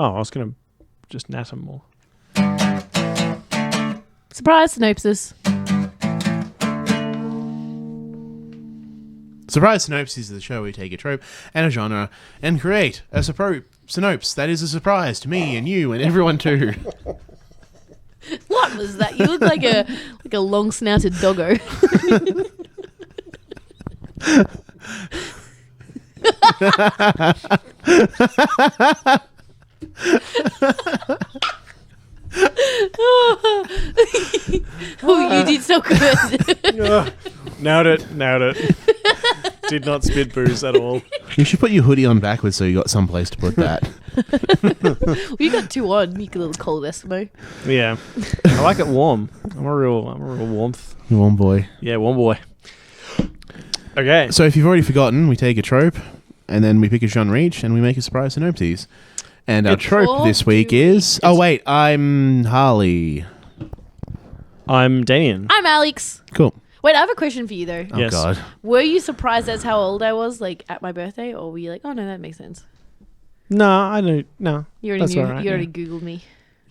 Oh, I was going to just nat them more. Surprise Synopsis. Surprise Synopsis is the show where we take a trope and a genre and create a synopsis that is a surprise to me and you and everyone too. What was that? You look like a long snouted doggo. Oh, you did so good. Nailed it. Did not spit booze at all. You should put your hoodie on backwards so you got someplace to put that. Well, you got two on. You little cold Eskimo. Yeah. I like it warm. I'm a real warmth. Warm boy. Yeah, warm boy. Okay. So if you've already forgotten, we take a trope and then we pick a genre each and we make a surprise synopsis. And our trope this week is... Oh, wait. I'm Harley. I'm Damien. I'm Alex. Cool. Wait, I have a question for you, though. Oh, Yes. God. Were you surprised that's how old I was, like, at my birthday? Or were you like, oh, no, that makes sense? No, I don't. No. You already That's knew. all right, You already Googled me.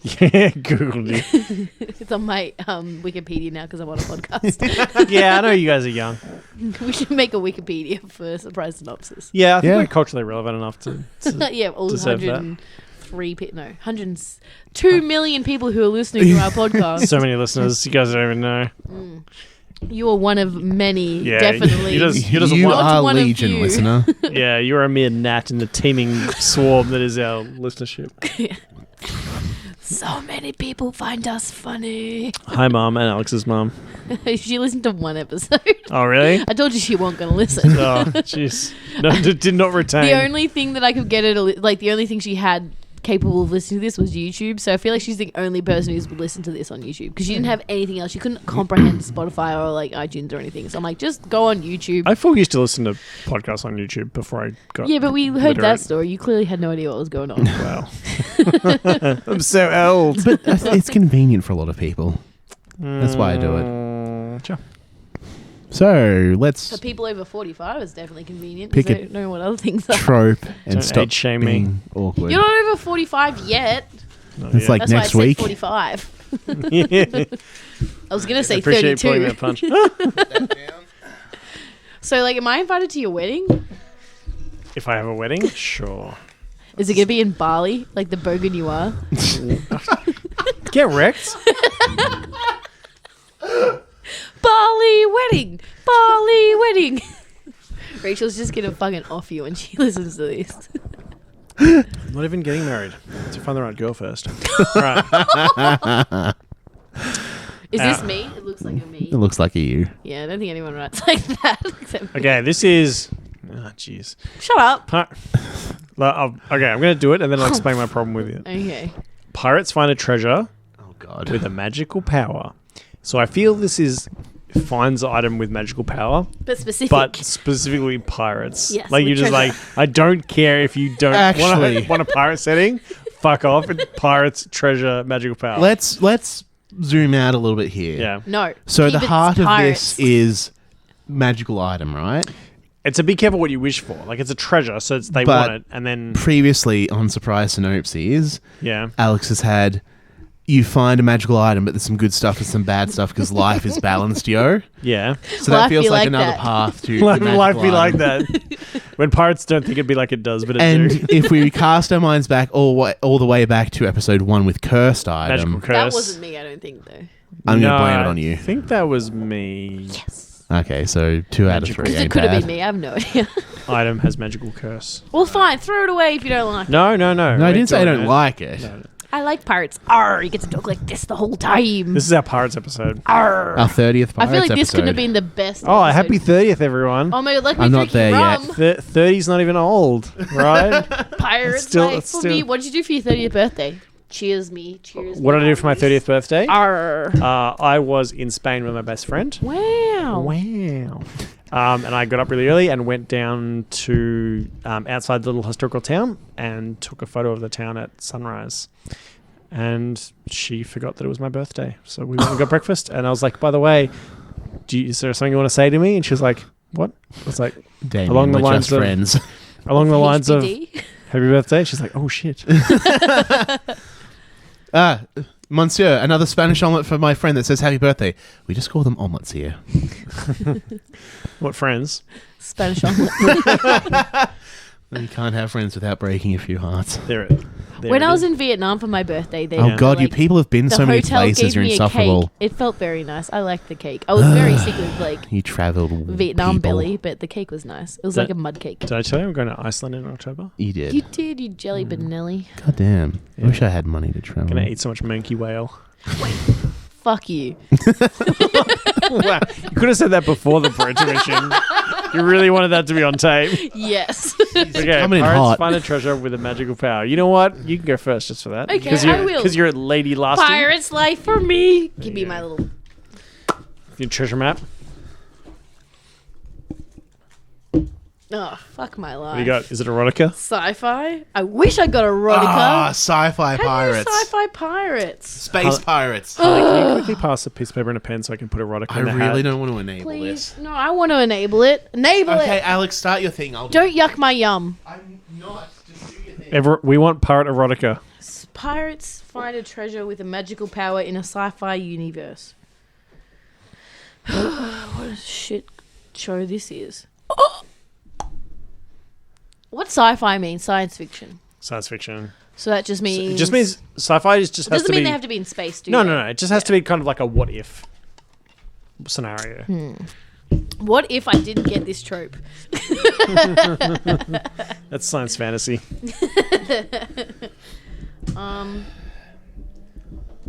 Yeah, Googled you. It's on my Wikipedia now because I'm on a podcast. Yeah, I know you guys are young. We should make a Wikipedia for Surprise Synopsis. Yeah, I think Yeah. we're culturally relevant enough to Yeah, all deserve that. 103 102 million people who are listening to our podcast. So many listeners. You guys don't even know. You are one of many, Yeah, definitely. you're just You one. are one of Legion, you. listener. Yeah, you're a mere gnat in the teeming swarm that is our listenership. So many people find us funny. Hi, Mum, and Alex's mum. She listened to one episode. Oh, really? I told you she wasn't going to listen. Oh, jeez. No, did not retain. The only thing that I could get her to the only thing she had capable of listening to this was YouTube. So I feel like she's the only person who's listened to this on YouTube because she didn't have anything else. She couldn't comprehend Spotify or like iTunes or anything. So I'm like, just go on YouTube. I full used to listen to podcasts on YouTube before I got. Yeah, but we heard literate. that story. You clearly had no idea what was going on. Wow. I'm so old. But it's convenient for a lot of people. That's why I do it. Sure. So let's For people over 45, it's definitely convenient Pick because a they don't know what other things are. trope and Don't stop age shame me. being awkward. You're not over 45 yet. It's like That's next why I week. said 45. Yeah. I was going to say Appreciate pulling 32. that punch. So, like, am I invited to your wedding? If I have a wedding, sure. Is it going to be in Bali, like the bogan you are? Get wrecked. Bali wedding! Bali wedding! Rachel's just going to fucking off you when she listens to this. I'm not even getting married. To find the right girl first. Right. Is this me? It looks like a me. It looks like a you. Yeah, I don't think anyone writes like that. Except me. Okay, this is. Oh, jeez. Shut up. Okay, I'm going to do it and then I'll explain my problem with it. Okay. Pirates find a treasure Oh God. with a magical power. So I feel this finds an item with magical power, But specific. but specifically pirates. Yes, Like with you're just treasure. like, I don't care if you don't Actually. want a pirate setting. Fuck off. It's pirates, treasure, magical power. Let's zoom out a little bit here. Yeah. No. So Keep the it heart of pirates. this is magical item, right? It's a be careful what you wish for. Like it's a treasure, so they But- want it, and then Previously on Surprise Synopses, yeah. Alex has had you find a magical item, but there's some good stuff and some bad stuff because life is balanced, yo. Yeah. So that Life feels be like like another that. path to Life the magical be like item. that. When pirates don't think it'd be like it does, but it And do. if we cast our minds back all the way back to episode 1 with cursed Magical item, curse. That wasn't me, I don't think, though. I'm going No, to blame it on I you. think that was me. Yes. Okay, so 2 out of Magical. 3 Because it ain't could have bad. been me. I have no idea. Item has magical curse. Well, fine. Throw it away if you don't like it. No. No, I didn't say I don't like it. No. I like pirates. Arr, you get to talk like this the whole time. This is our pirates episode. Arr. Our 30th Pirates I feel like this couldn't have episode. been the best. Oh, episode. happy 30th, everyone. Oh my god, let me I'm not drink there yet. rum. 30's not even old, right? Pirates, Still- like, it's for still- me. What did you do for your 30th birthday? Cheers me. Cheers What did I do for my Harleys. 30th birthday? Arr. I was in Spain with my best friend. Wow. Wow. And I got up really early and went down to outside the little historical town and took a photo of the town at sunrise. And she forgot that it was my birthday. So we went and got breakfast. And I was like, by the way, is there something you want to say to me? And she was like, what? I was like, Damien, along the we're lines just of- friends. along the lines of, HBD. Happy birthday. She's like, oh shit. Monsieur, another Spanish omelette for my friend that says happy birthday. We just call them omelets here. What friends? Spanish omelet. You can't have friends without breaking a few hearts. When I was in Vietnam for my birthday, Oh God, you people have been so many hotel places. gave You're me a insufferable. cake. It felt very nice. I liked the cake. I was very sick of like You travelled Vietnam people. belly, but the cake was nice. It was like a mud cake. Did I tell you I'm going to Iceland in October? You did. You did, you jelly Benelli. God damn. I wish I had money to travel. I'm going to eat so much monkey whale. Fuck you. Wow. You could have said that before the intermission. You really wanted that to be on tape. Yes. Okay, coming in pirates hot. find a treasure with a magical power. You know what? You can go first just for that. Okay, I will. Because you're a lady lasting. Pirate's life for me. Give me my little... Your treasure map. Oh, fuck my life. What do you got? Is it erotica? Sci-fi? I wish I got erotica. Sci-fi How do you pirates. sci-fi pirates? Space pirates. Like, can you quickly pass a piece of paper and a pen so I can put erotica I in the really hat? don't want to enable Please. this. No, I want to enable it. Enable Okay, it. Alex, start your thing. Don't yuck my yum. I'm not. Just do your thing. We want pirate erotica. Pirates find a treasure with a magical power in a sci-fi universe. What a shit show this is. What sci-fi mean? Science fiction. Science fiction. So that just means... It just means sci-fi just has doesn't to mean be... they have to be in space, do No. they? It just has to be kind of like a what-if scenario. What if I didn't get this trope? That's science fantasy.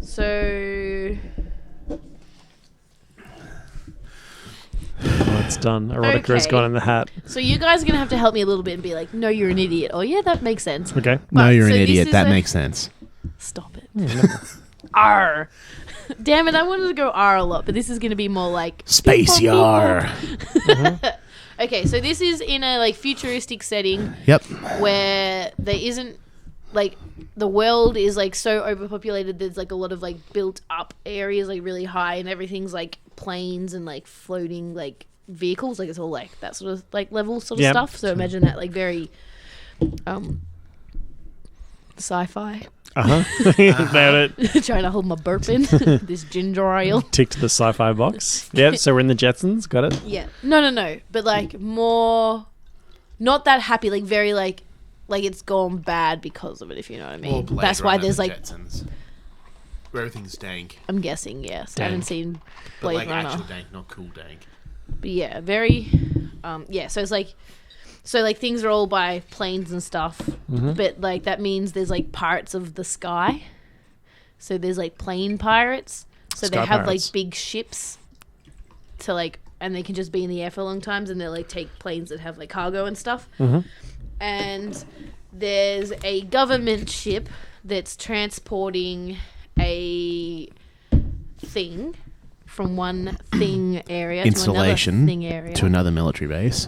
So... Oh, it's done. Erotica has Okay. gone in the hat. So you guys are going to have to help me a little bit and be like, no, you're an idiot. Oh, yeah, that makes sense. Okay. No, Right, you're so an this idiot. is That a- makes sense. Stop it. R. Damn it, I wanted to go R a lot, but this is going to be more like... Space beep, yar. Okay, so this is in a like futuristic setting Yep. where there isn't like the world is like so overpopulated. There's like a lot of like built up areas like really high, and everything's like planes and like floating like vehicles. Like it's all like that sort of like level sort of Yep. stuff. So imagine that like very sci-fi. Nailed it. Trying to hold my burp in this ginger ale. Ticked the sci-fi box. Yep, so we're in the Jetsons. Got it? Yeah. No. But like more, not that happy. Like very like it's gone bad because of it. If you know what I mean. That's why there's like Jetsons, where everything's dank. I'm guessing yes. I haven't seen But Blade like Runner. actual dank, not cool dank. But yeah, very yeah. So it's like things are all by planes and stuff. But like that means there's like pirates of the sky. So there's like plane pirates. So Sky they have pirates. like big ships to like, and they can just be in the air for long times, and they like take planes that have like cargo and stuff. And there's a government ship that's transporting a thing from one thing area Installation to another thing area. to another military base.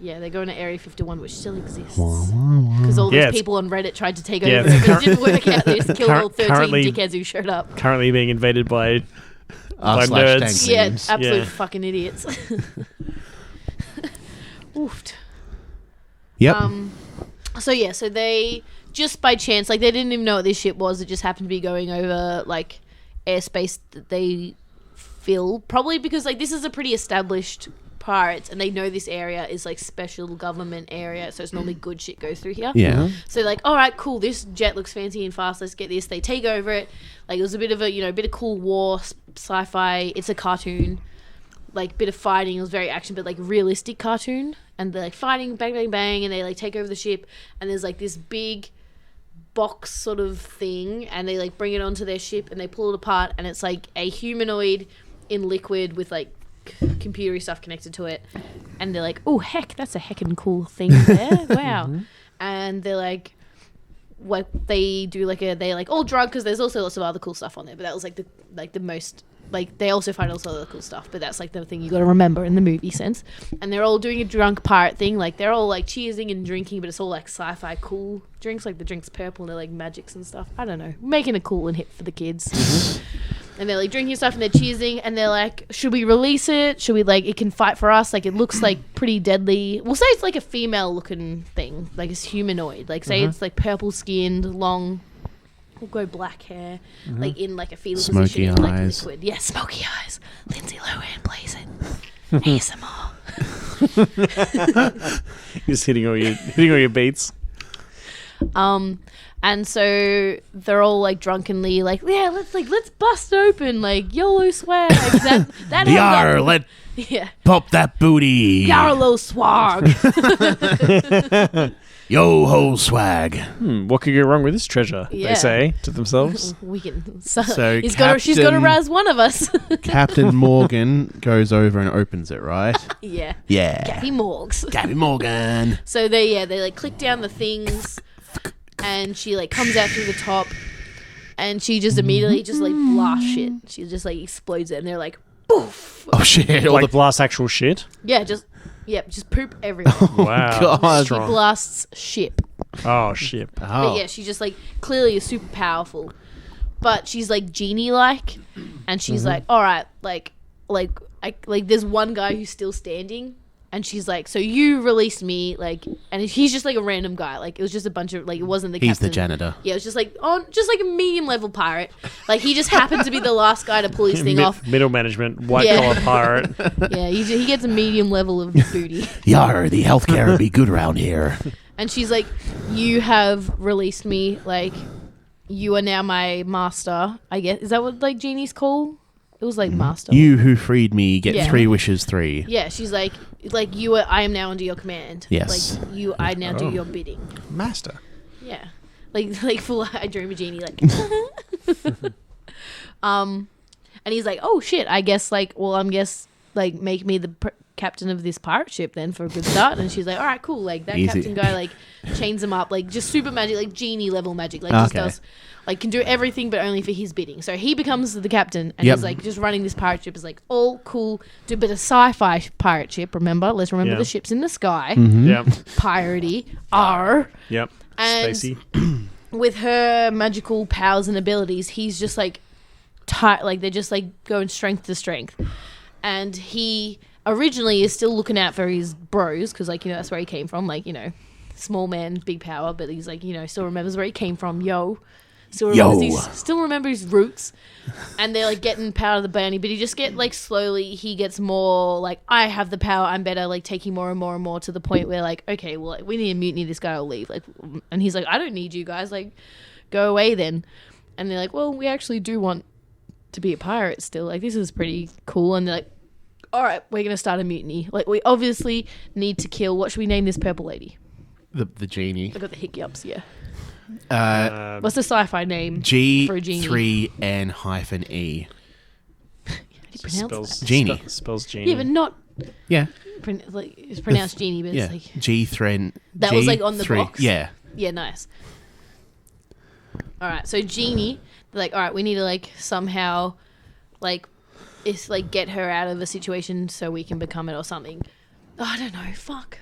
Yeah, they're going to Area 51, which still exists. Because all Yeah, those it's- people on Reddit tried to take Yeah, over it, but it didn't work out. They just killed all 13 currently- dickheads who showed up. Currently being invaded by R/dank nerds. Yeah, memes. absolute Yeah. fucking idiots. Oofed. Yep. So they, just by chance, like they didn't even know what this ship was. It just happened to be going over like airspace that they fill. Probably because like this is a pretty established pirates and they know this area is like special government area, so it's normally good shit goes through here. Yeah. So like, all right, cool, this jet looks fancy and fast, let's get this. They take over it. Like it was a bit of a, bit of cool war, sci-fi. It's a cartoon. Like bit of fighting. It was very action, but like realistic cartoon. And they're like fighting, bang, bang, bang, and they like take over the ship. And there's like this big box sort of thing, and they like bring it onto their ship and they pull it apart, and it's like a humanoid in liquid with like computery stuff connected to it. And they're like, oh heck, that's a heckin' cool thing there. Wow. And they're like, what they do they're like all drunk, because there's also lots of other cool stuff on there, but that was like the most, like they also find also other cool stuff, but that's like the thing you got to remember in the movie sense. And they're all doing a drunk pirate thing, like they're all like cheersing and drinking, but it's all like sci-fi cool drinks, like the drink's purple and they're like magics and stuff. I don't know, making it cool and hip for the kids. And they're like drinking stuff and they're cheersing and they're like, should we release it? Should we like, it can fight for us? Like it looks like pretty deadly. We'll say it's like a female looking thing. Like it's humanoid. Like say it's like purple skinned, long, we'll go black hair, like in like a fetal Smoky position. eyes. Like liquid. Yeah, smoky eyes. Lindsay Lohan plays it. ASMR. Just hitting all your beats. And so they're all like drunkenly like, yeah, let's bust open like YOLO swag. That Yar, let yeah. pop that booty. YOLO swag. Yo ho swag. What could go wrong with this treasure? Yeah. They say to themselves. We can. So she's got to razz one of us. Captain Morgan goes over and opens it, right? Yeah. Yeah. Gabby Morgs. Gabby Morgan. So they like click down the things, and she like comes out through the top, and she just immediately just like blasts shit. She just like explodes it, and they're like, poof. Oh shit! Like blast actual shit? Yeah, just poop everywhere. Wow. God. She Strong. blasts ship. Oh, shit. But Oh. yeah, she just like clearly is super powerful, but she's like genie like, and she's like, all right, like there's one guy who's still standing, and she's like, so you released me, like, and he's just like a random guy, like it was just a bunch of like it wasn't the He's captain. the janitor. Yeah, it was just like a medium level pirate, like he just happened to be the last guy to pull his thing off. Middle management, white collar pirate. Yeah, he gets a medium level of booty. Yar, the healthcare would be good around here. And she's like, you have released me, like, you are now my master, I guess. Is that what, like, genies call? It was, like, master. You who freed me get Yeah. 3 wishes 3. Yeah, she's like, I am now under your command. Yes. Like, I now do your bidding. Master. Yeah. Like full, I dream a genie, like. And he's like, oh, shit, I guess, like, make me the captain of this pirate ship then for a good start. And she's like, all right, cool. Like that Easy. captain guy like chains him up, like just super magic, like genie level magic, like just does like can do everything but only for his bidding. So he becomes the captain and he's like just running this pirate ship is like all cool, do a bit of sci-fi pirate ship, remember the ships in the sky. Yep. Piratey R. Yep. And Spacey. with her magical powers and abilities, he's just like like they're just like going strength to strength. And he originally is still looking out for his bros because, like, you know, that's where he came from. Like, you know, small man, big power. But he's like, you know, still remembers where he came from. Still remembers his roots. And they're like getting power of the Bernie. But he just slowly, he gets more like, I have the power. I'm better. Like taking more and more and more to the point where like, okay, well, like, we need to mutiny. This guy will leave. Like, and he's like, I don't need you guys. Like, go away then. And they're like, well, we actually do want to be a pirate still. Like, this is pretty cool. And they're like, all right, we're going to start a mutiny. Like, we obviously need to kill... What should we name this purple lady? The genie. I got the hiccups, yeah. What's the sci-fi name for a genie? G3N-E. How do you pronounce that? Genie. Spells genie. Yeah, but not... Yeah. It's pronounced genie, but it's like... G3N... That was, like, on the box? Yeah. Yeah, nice. All right, so genie... They're like, all right, we need to, like, somehow, like... Is like get her out of a situation so we can become it or something. Oh, I don't know. Fuck.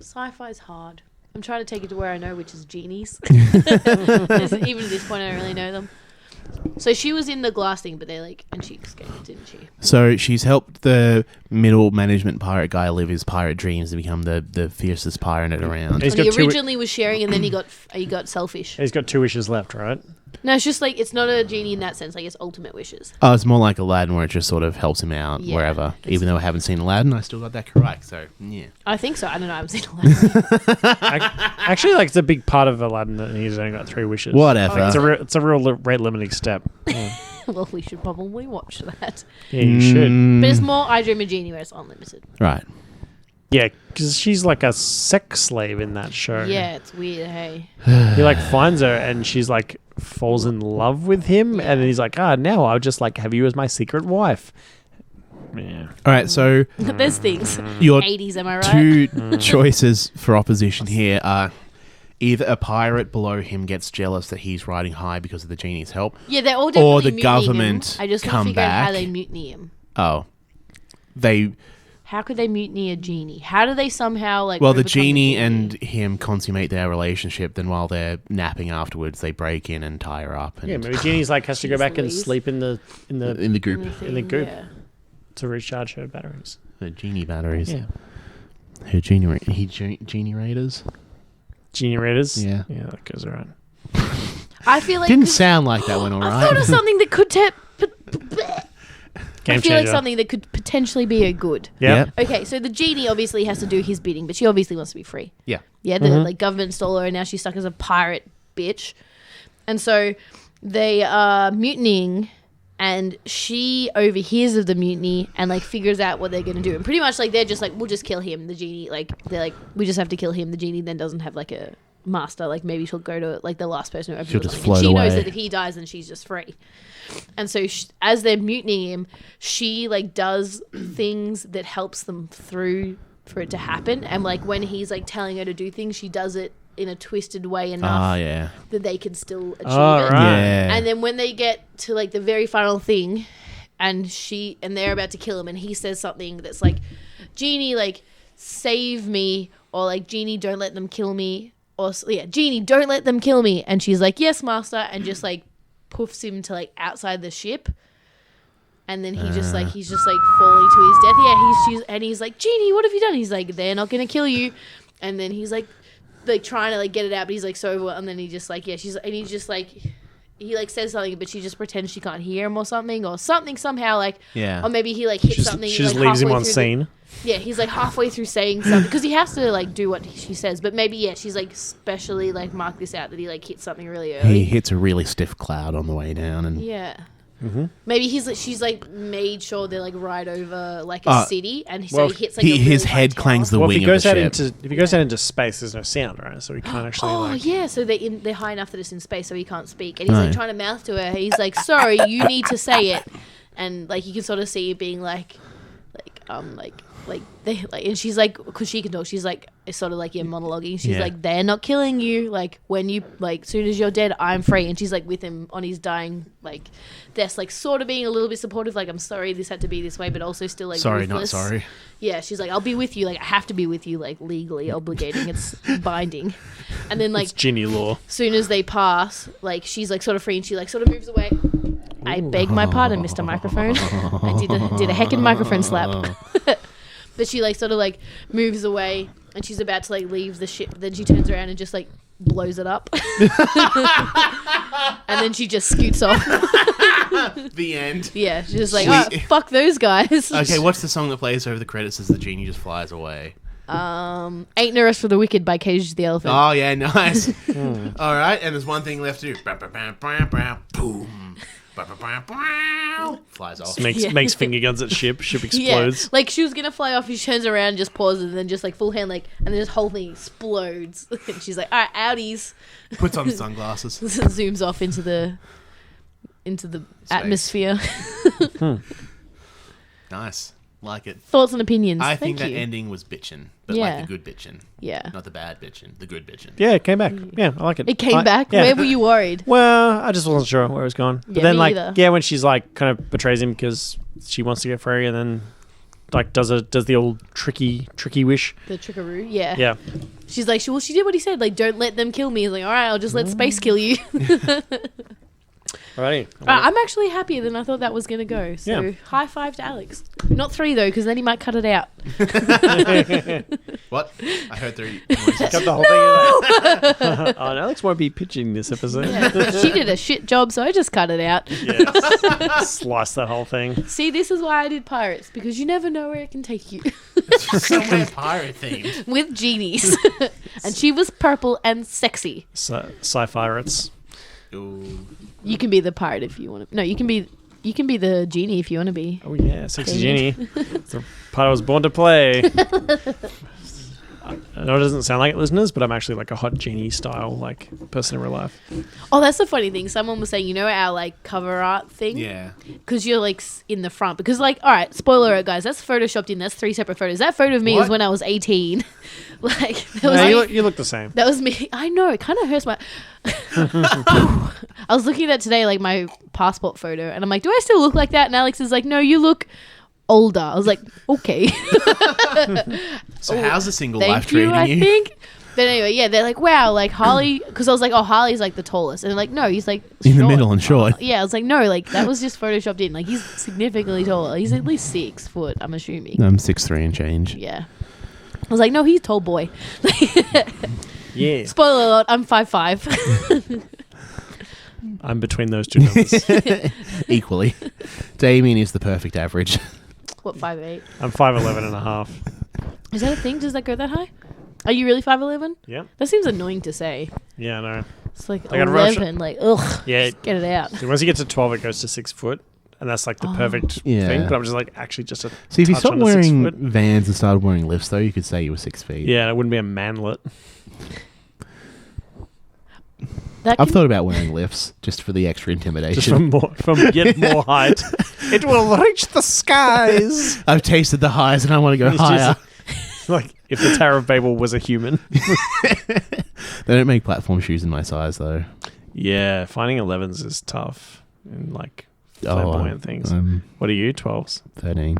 Sci-fi's hard. I'm trying to take it to where I know, which is genies. Even at this point, I don't really know them. So she was in the glass thing, but they like, and she escaped, didn't she? So she's helped the middle management pirate guy live his pirate dreams to become the fiercest pirate around. He originally was sharing, and then he got selfish. He's got 2 wishes left, right? No, it's just like it's not a genie in that sense. Like it's ultimate wishes. Oh, it's more like Aladdin where it just sort of helps him out wherever. Even though I haven't seen Aladdin, I still got that correct. So, yeah. I think so. I don't know. I haven't seen Aladdin. Actually, like, it's a big part of Aladdin that he's only got 3 wishes. Whatever. It's a real rate limiting step. Yeah. Well, we should probably watch that. Yeah, you should. But it's more I Dream of Genie where it's unlimited. Right. Yeah, because she's like a sex slave in that show. Yeah, it's weird, hey. He like finds her and she's like falls in love with him, and then he's like, now I'll just like have you as my secret wife. Yeah. All right, so There's things. your 80s, am I right? 2 choices for opposition here are either a pirate below him gets jealous that he's riding high because of the genie's help. Yeah, they're all definitely or the mutinying government him. I just come can't figure out how back. they mutiny him. Oh. They How could they mutiny a genie? How do they somehow like? Well, the overcome genie and him consummate their relationship. Then while they're napping afterwards, they break in and tie her up. And Yeah, maybe Genie's like has to go back and leaves. sleep in the goop. in the goop Yeah. to recharge her batteries. The genie batteries. Yeah. Her genie raiders. Genie Raiders. Yeah. Yeah, that goes around. I feel like Didn't sound like that one, all I right. thought of something that could Game I feel like changer. something that could potentially be a good. Yeah. Okay, so the genie obviously has to do his bidding, but she obviously wants to be free. Yeah. Yeah, the like government stole her, and now she's stuck as a pirate bitch. And so they are mutinying, and she overhears of the mutiny and like figures out what they're gonna do. And pretty much like they're just like, we'll just kill him. The genie, like they're like, we just have to kill him. The genie then doesn't have like a master. Like maybe she'll go to like the last person who opens She'll or just something. float She knows away. that if he dies, then she's just free. And so as they're mutinying him, she like does things that helps them through for it to happen. And like when he's like telling her to do things, she does it in a twisted way enough yeah. that they can still achieve Oh, it. right. Yeah. And then when they get to like the very final thing, and they're about to kill him, and he says something that's like, "Genie, like save me," or like, "Genie, don't let them kill me," or "Genie, don't let them kill me." And she's like, "Yes, master," and just like poofs him to like outside the ship. And then he's just like falling to his death. Yeah, he's like, "Genie, what have you done?" He's like, "They're not gonna kill you." And then he's like trying to like get it out, but he's like so overwhelmed. And then he just like he's just like he like says something, but she just pretends she can't hear him or something somehow like Yeah. or maybe he like hits something. She just like, leaves him halfway on through scene. Yeah, he's like halfway through saying something because he has to like do what she says. But maybe she's like specially like marked this out that he like hit something really early. He hits a really stiff cloud on the way down, and Yeah. Maybe she's like made sure they're like right over like a city, and so well, he hits like a really his high head tower. clangs the Well, wing if he of goes the out ship. into space, there's no sound, right? So he can't actually. Oh like, yeah, so they're high enough that it's in space, so he can't speak, and he's No. like trying to mouth to her. He's like, "Sorry, you need to say it," and like you can sort of see it being like they like, and she's like, because she can talk, she's like, it's sort of like monologuing. She's Yeah. like, "They're not killing you. Like when you like, soon as you're dead, I'm free." And she's like with him on his dying like death, like sort of being a little bit supportive. Like, "I'm sorry, this had to be this way," but also still like Sorry, ruthless. not sorry. Yeah, she's like, "I'll be with you. Like I have to be with you. Like legally obligating. It's binding." And then like it's genie law. soon as they pass, like she's like sort of free and she like sort of moves away. I beg my pardon, Mr. Microphone. I did a heckin' microphone slap. But she like sort of like moves away and she's about to like leave the ship. Then she turns around and just like blows it up. And then she just scoots off. The end. Yeah, she's just like, Sweet. "Oh, fuck those guys." Okay, what's the song that plays over the credits as the genie just flies away? Ain't No Rest for the Wicked by Cage the Elephant. Oh yeah, nice. All right, and there's one thing left to do. Boom. Flies off. Makes finger guns at ship. Ship explodes. Yeah, like she was gonna fly off, she turns around, just pauses, and then just like full hand, like, and then this whole thing explodes. And she's like, "All right, outies." Puts on sunglasses. Zooms off into the atmosphere. Nice. Like it. Thoughts and opinions. I think Thank that you. ending was bitchin', but Yeah. like the good bitchin'. Yeah. Not the bad bitchin', the good bitchin'. Yeah, it came back. Yeah, I like it. It came back. Yeah. Where were you worried? Well, I just wasn't sure where it was going. But Yeah, then, me like, either. yeah, when she's like kind of betrays him because she wants to get free, and then like does the old tricky wish. The trickaroo. Yeah. Yeah, She's like, she did what he said. Like, "Don't let them kill me." He's like, "All right, I'll just let space kill you." alrighty. I'm actually happier than I thought that was going to go. So Yeah. high five to Alex. Not 3 though, because then he might cut it out. What? I heard 3 noises. Got the whole thing. Oh, and Alex won't be pitching this episode. Yeah. She did a shit job, so I just cut it out. Yeah, slice that whole thing. See, this is why I did pirates, because you never know where it can take you. Somewhere pirate themed. With genies. And she was purple and sexy. Sci-fi rates. Ooh. You can be the pirate if you want to. No, you can be the genie if you want to be. Oh yeah, sexy Genie. genie. It's the part I was born to play. I know it doesn't sound like it, listeners, but I'm actually like a hot genie style like person in real life. Oh, that's the funny thing. Someone was saying, our like cover art thing. Yeah. Because you're like in the front. Because like, all right, spoiler alert, guys. That's photoshopped in. That's 3 separate photos. That photo of me was What? when I was 18. Like that was Yeah, me. you look the same. That was me. I know. It kind of hurts my. I was looking at that today, like my passport photo, and I'm like, "Do I still look like that?" And Alex is like, "No, you look older. I was like, okay. So how's the single Thank life you, treating I you? think. But anyway, yeah, they're like, wow, like Harley, because I was like, oh, Harley's like the tallest, and they're like, no, he's like In the short. middle and short. Yeah, I was like, no, like that was just photoshopped in. Like he's significantly taller. He's at least 6 foot, I'm assuming. I'm 6'3" and change. Yeah. I was like, no, he's tall boy. Yeah. Spoiler alert, I'm 5'5". I'm between those two numbers. Equally. Damien is the perfect average. What, 5'8"? I'm 5'11 and a half. Is that a thing? Does that go that high? Are you really 5'11"? Yeah. That seems annoying to say. Yeah, I know. It's like I gotta rush 11, like, ugh. Yeah. Just get it out. So once you get to 12, it goes to 6 foot. And that's like the perfect Yeah. thing. But I'm just like, actually just a See, if you touch stopped under 6 wearing foot. Vans and started wearing lifts, though, you could say you were 6 feet. Yeah, it wouldn't be a manlet. That I've can- thought about wearing lifts just for the extra Just intimidation. from yet more height. It will reach the skies. I've tasted the highs and I want to go It's higher. just like if the Tower of Babel was a human. They don't make platform shoes in my size, though. Yeah, finding 11s is tough. And like flamboyant things. What are you? 12s? 13.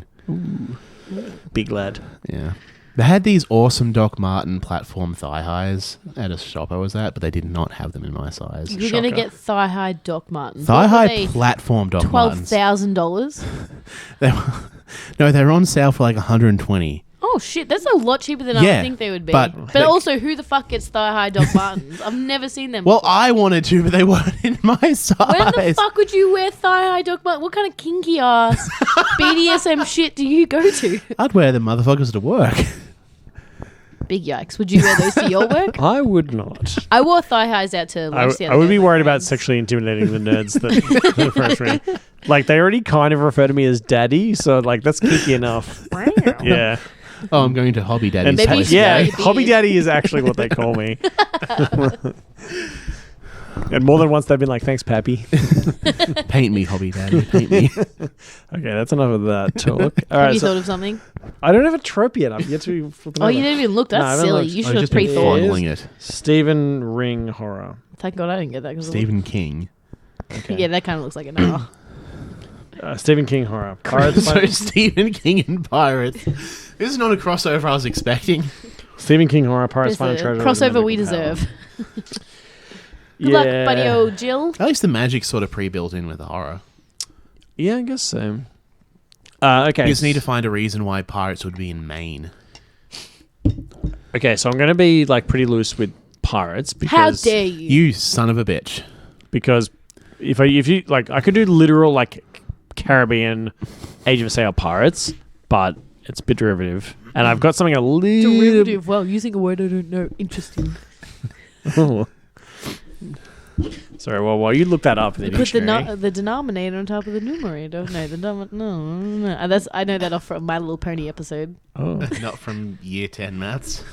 Big lad. Yeah. They had these awesome Doc Marten platform thigh highs at a shop I was at, but they did not have them in my size. You're going to Shocker. get thigh-high Doc Martens. Thigh high platform Doc Martens. $12,000. No, they were on sale for like $120. Oh, shit. That's a lot cheaper than I Yeah, would think they would be. but- But also, who the fuck gets thigh-high Doc Martens? I've never seen them Well, before. I wanted to, but they weren't in my size. When the fuck would you wear thigh-high Doc Martens? What kind of kinky ass BDSM shit do you go to? I'd wear the motherfuckers to work. Big yikes. Would you wear those to your work? I would not. I wore thigh-highs out to lunch the other I would day be with my worried about friends. sexually intimidating the nerds that approach me. Like, they already kind of refer to me as daddy, so, like, that's kinky enough. Yeah. Oh, I'm going to Hobby Daddy's And Maybe place you yeah, should today. be- hobby daddy is actually what they call me. And more than once they've been like, thanks, Pappy. Paint me, Hobby Daddy. Paint me. Okay, that's enough of that talk. All Have right, you so thought of something? I don't have a trope yet. I've yet to flip Oh, you didn't even look. No, I That's haven't silly. looked. You I've should have just been pre-thought. fondling it. Stephen Ring horror. Thank God I didn't get that. 'cause Stephen King. Okay. Yeah, that kind of looks like an hour. Stephen King horror. Pirates So find- Stephen King and Pirates. This is not a crossover I was expecting. Stephen King horror. Pirates There's find a a treasure. with crossover we magical power. deserve. Good luck, buddy old Jill. At least the magic's sort of pre-built in with the horror. Yeah, I guess so. Okay. You just need to find a reason why pirates would be in Maine. Okay, so I'm going to be like pretty loose with pirates because How dare you? You son of a bitch. because if you like, I could do literal like Caribbean Age of Sail pirates, but it's a bit derivative, and I've got something a little Derivative. Well, using a word I don't know. Interesting. Sorry, well, while you look that up in the You put dictionary, the denominator on top of the numerator. No, no. I know that off from My Little Pony episode. oh, Not from year 10 maths.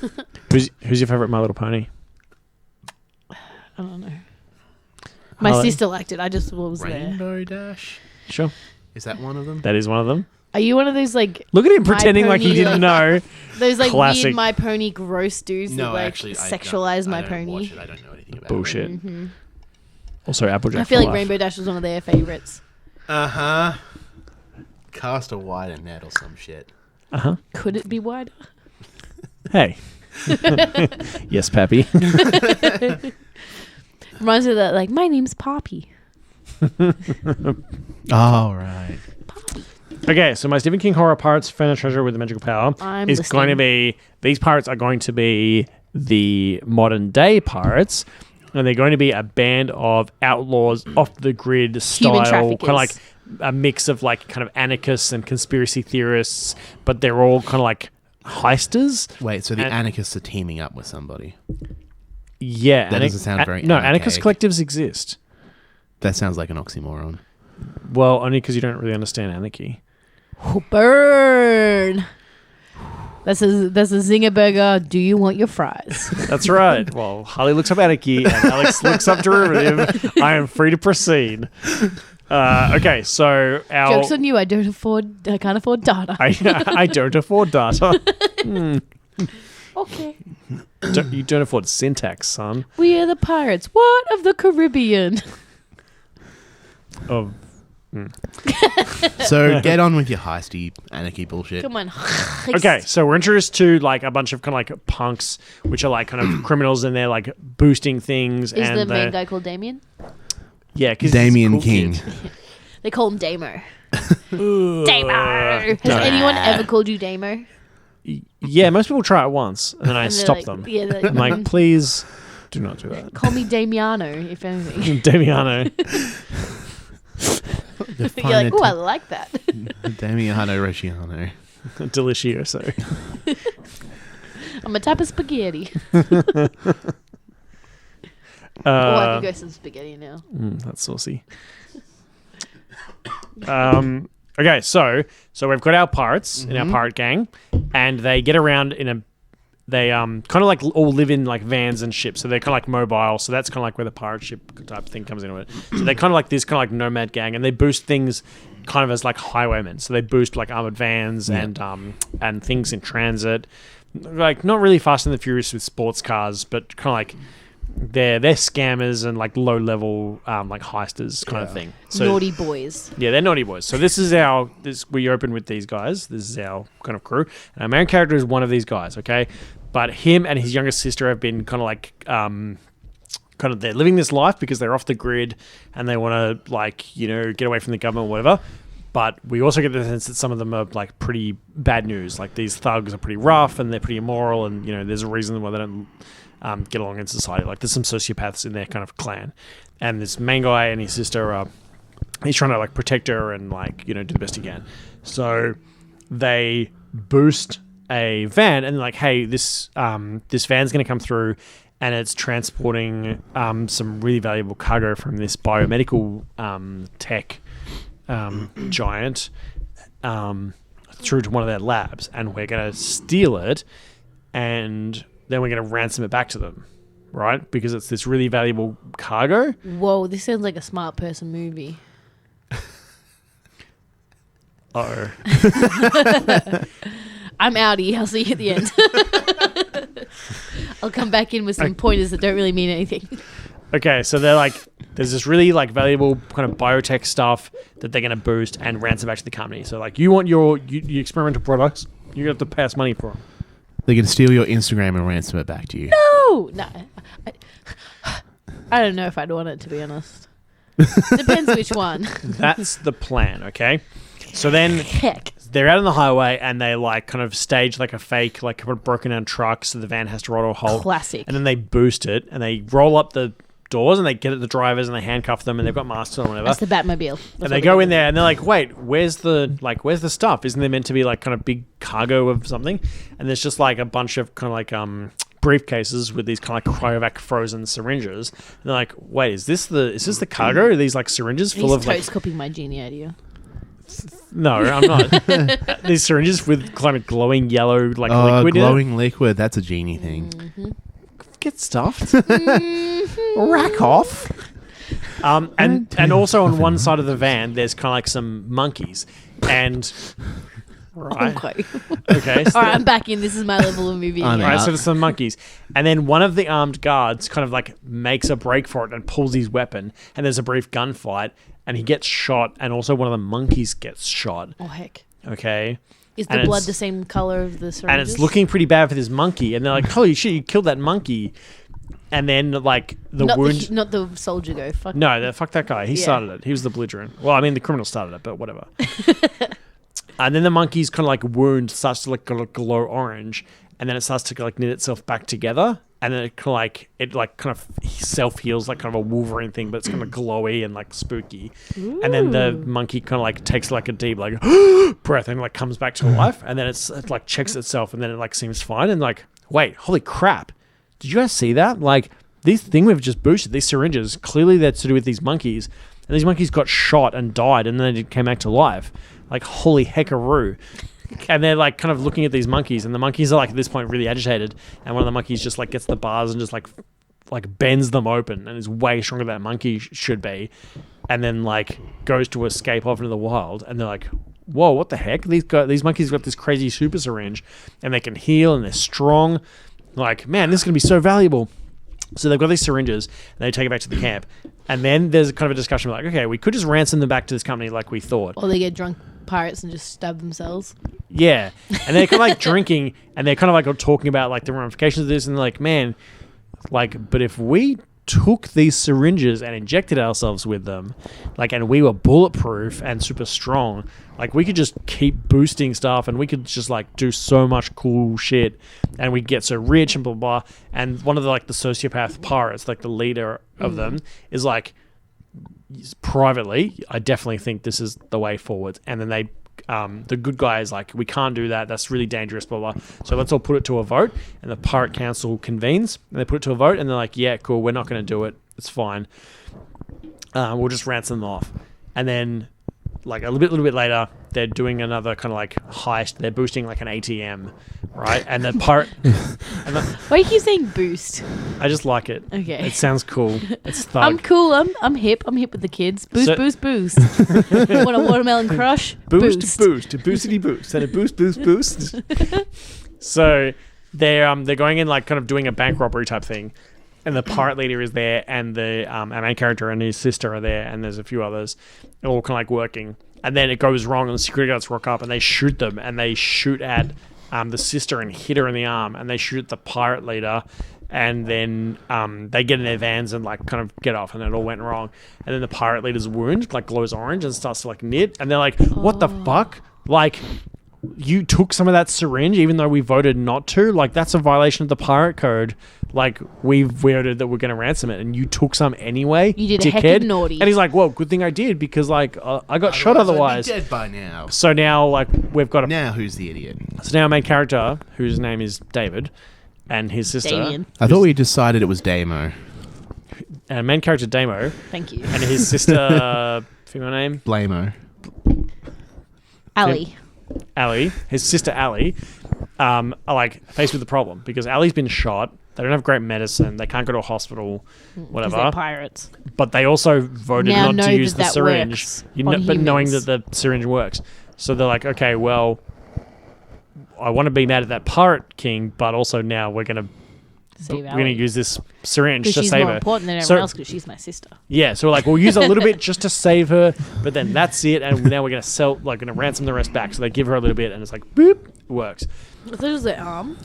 who's your favorite My Little Pony? I don't know. My Harley? sister liked it. I just was there. Rainbow Dash? Sure, Is that one of them? that is one of them. Are you one of those like Look at him My pretending like he Pony, didn't know. those like Classic. weird My Pony gross dudes that like I sexualize don't- My I don't Pony? watch it. I don't know anything about Bullshit. Mm-hmm. Also, Applejack. I feel for like life. Rainbow Dash was one of their favorites. it. Uh-huh. Cast a wider net or some shit. Could it be wider? Hey. Yes, Pappy. Reminds me of that like my name's Poppy. Oh, right. Okay, so my Stephen King horror pirates find a treasure with a magical power I'm is listening. going to be, these pirates are going to be the modern day pirates, and they're going to be a band of outlaws off the grid style, kind traffickers. of like a mix of like kind of anarchists and conspiracy theorists, but they're all kind of like heisters. Wait, so the And- anarchists are teaming up with somebody. Yeah. That doesn't sound very No, anarchist archaic. collectives exist. That sounds like an oxymoron. Well, only because you don't really understand anarchy. Burn. That's a zinger burger. Do you want your fries? That's right. Well, Harley looks up anarchy and Alex looks up derivative. I am free to proceed. Okay, so our... Jokes on you. I can't afford data. I don't afford data. Okay. You don't afford syntax, son. We are the pirates. What of the Caribbean? Of So get on with your heisty anarchy bullshit. Come on. Okay, so we're introduced to like a bunch of kind of like punks, which are like kind of criminals, and they're like boosting things. Is and the main guy called Damien? Yeah, because Damien King. They call him Damo. Damo. Has anyone ever called you Damo? Yeah, most people try it once, and then I And they're stop like- them. Yeah, they're I'm like, please do not do that. call me Damiano, if anything. Damiano. You're like, oh, I like that. Damiano Reggiano. Delicioso. I'm a type of spaghetti. I could go some spaghetti now. That's saucy. Okay, so we've got our pirates in our pirate gang, and they get around in a. They kind of like all live in like vans and ships, so they're kind of like mobile. So that's kind of like where the pirate ship type thing comes into it. So they're kind of like this kind of like nomad gang, and they boost things kind of as like highwaymen. So they boost like armored vans and things in transit, like not really Fast and the Furious with sports cars, but kind of like they're scammers and like low level like heisters kind of thing. So Naughty boys. yeah, they're naughty boys. So this is we open with these guys. This is our kind of crew. And our main character is one of these guys, okay? But him and his younger sister have been kind of like they're living this life because they're off the grid and they want to like, get away from the government or whatever. But we also get the sense that some of them are like pretty bad news. Like these thugs are pretty rough and they're pretty immoral, and there's a reason why they don't get along in society. Like there's some sociopaths in their kind of clan, and this main guy and his sister he's trying to like protect her and like do the best he can. So they boost a van and like, hey, this van's going to come through and it's transporting some really valuable cargo from this biomedical tech giant through to one of their labs, and we're going to steal it and then we're going to ransom it back to them, right? Because it's this really valuable cargo. Whoa, this sounds like a smart person movie. Uh-oh. I'm outie. I'll see you at the end. I'll come back in with some pointers that don't really mean anything. Okay, so they're like, there's this really like valuable kind of biotech stuff that they're going to boost and ransom back to the company. So like, you want your experimental products, you have to pay us money for them. They can steal your Instagram and ransom it back to you. No. I don't know if I'd want it, to be honest. Depends which one. That's the plan, okay? So then Heck. they're out on the highway and they like kind of stage like a fake, like a broken down truck, so the van has to roll to a halt. Classic. And then they boost it and they roll up the doors and they get at the drivers and they handcuff them and they've got masks on or whatever. That's the Batmobile. And they go in there and they're like, wait, where's the stuff? Isn't there meant to be like kind of big cargo of something? And there's just like a bunch of kind of like briefcases with these kind of like cryovac frozen syringes. And they're like, wait, is this the cargo? Are these like syringes full He's of like... totes copying my genie idea. No, I'm not. These syringes with kind of glowing yellow like liquid glowing in it. liquid. That's a genie thing. Mm-hmm. Get stuffed. Rack off. And also on one side of the van, there's kind of like some monkeys. And... Right. Okay. So All right, I'm back in. This is my level of movie. I'm All right, out. so there's some monkeys. And then one of the armed guards kind of like makes a break for it and pulls his weapon. And there's a brief gunfight. And he gets shot. And also one of the monkeys gets shot. Oh, heck. Okay. Is And the blood it's- the same color of the syringes? And it's looking pretty bad for this monkey. And they're like, holy shit, you killed that monkey. And then like the not wound... not the soldier go. Fuck. No, fuck that guy. He Yeah. started it. He was the belligerent. Well, I mean, the criminal started it, but whatever. And then the monkey's kind of like wound starts to like glow orange, and then it starts to like knit itself back together, and then it kind of self heals like kind of a Wolverine thing, but it's kind of glowy and like spooky. Ooh. And then the monkey kind of like takes like a deep like breath and like comes back to life, and then it like checks itself, and then it like seems fine, and like, wait, holy crap! Did you guys see that? Like this thing we've just boosted, these syringes, clearly that's to do with these monkeys, and these monkeys got shot and died, and then they came back to life. Like, holy heckaroo. And they're like kind of looking at these monkeys, and the monkeys are like at this point really agitated, and one of the monkeys just like gets the bars and just like bends them open and is way stronger than that monkey should be, and then like goes to escape off into the wild, and they're like, whoa, what the heck? These monkeys got this crazy super syringe and they can heal and they're strong. Like, man, this is gonna be so valuable. So they've got these syringes, and they take it back to the camp. And then there's kind of a discussion like, okay, we could just ransom them back to this company like we thought. Or they get drunk pirates and just stab themselves. Yeah. And they're kind of like drinking, and they're kind of like talking about like the ramifications of this, and they're like, man, like, but if we took these syringes and injected ourselves with them, like, and we were bulletproof and super strong, like, we could just keep boosting stuff, and we could just like do so much cool shit, and we get so rich and blah blah. And one of the like the sociopath pirates, like the leader of them, is like, privately, I definitely think this is the way forward. And then they the good guy is like, we can't do that, that's really dangerous, blah blah. So let's all put it to a vote. And the pirate council convenes, and they put it to a vote, and they're like, yeah, cool, we're not going to do it, it's fine, we'll just ransom them off. And then like a little bit later, they're doing another kind of like heist. They're boosting like an ATM, right? And the pirate Why do you keep saying boost? I just like it. Okay. It sounds cool. It's thug. I'm cool. I'm hip. I'm hip with the kids. Boost, So- boost, boost. Want a watermelon crush? Boost, boostity boost, and a boost. So they're going in like kind of doing a bank robbery type thing, and the pirate leader is there, and the our main character and his sister are there, and there's a few others, all kind of like working. And then it goes wrong, and the security guards rock up, and they shoot them, and they shoot at the sister and hit her in the arm, and they shoot at the pirate leader, and then they get in their vans and like kind of get off, and it all went wrong. And then the pirate leader's wound like glows orange and starts to like knit, and they're like, what the fuck? Like, you took some of that syringe even though we voted not to? Like, that's a violation of the pirate code. Like, we voted that we're going to ransom it, and you took some anyway, You did dickhead. a heckin' naughty. And he's like, well, good thing I did, because like I got shot otherwise. I'd be dead by now. So now like we've got a Now who's the idiot? so now our main character, whose name is David, and his sister, Damien. I thought we decided it was Damo. and main character Damo, Thank you. and his sister, female name Blamo. Ali. Ali, his sister Ali, are like faced with the problem because Ali's been shot. They don't have great medicine. They can't go to a hospital, Because whatever. they're pirates. But they also voted Now not know to use that the that syringe. works But on knowing humans. that the syringe works, so they're like, okay, well, I want to be mad at that pirate king, but also now we're gonna Save we're gonna use this syringe Because to she's save more her. important than So- everyone else because she's my sister. Yeah, so we're like, we'll use a little bit just to save her, but then that's it, and now we're gonna ransom the rest back. So they give her a little bit, and it's like, boop, works. I thought it was their arm.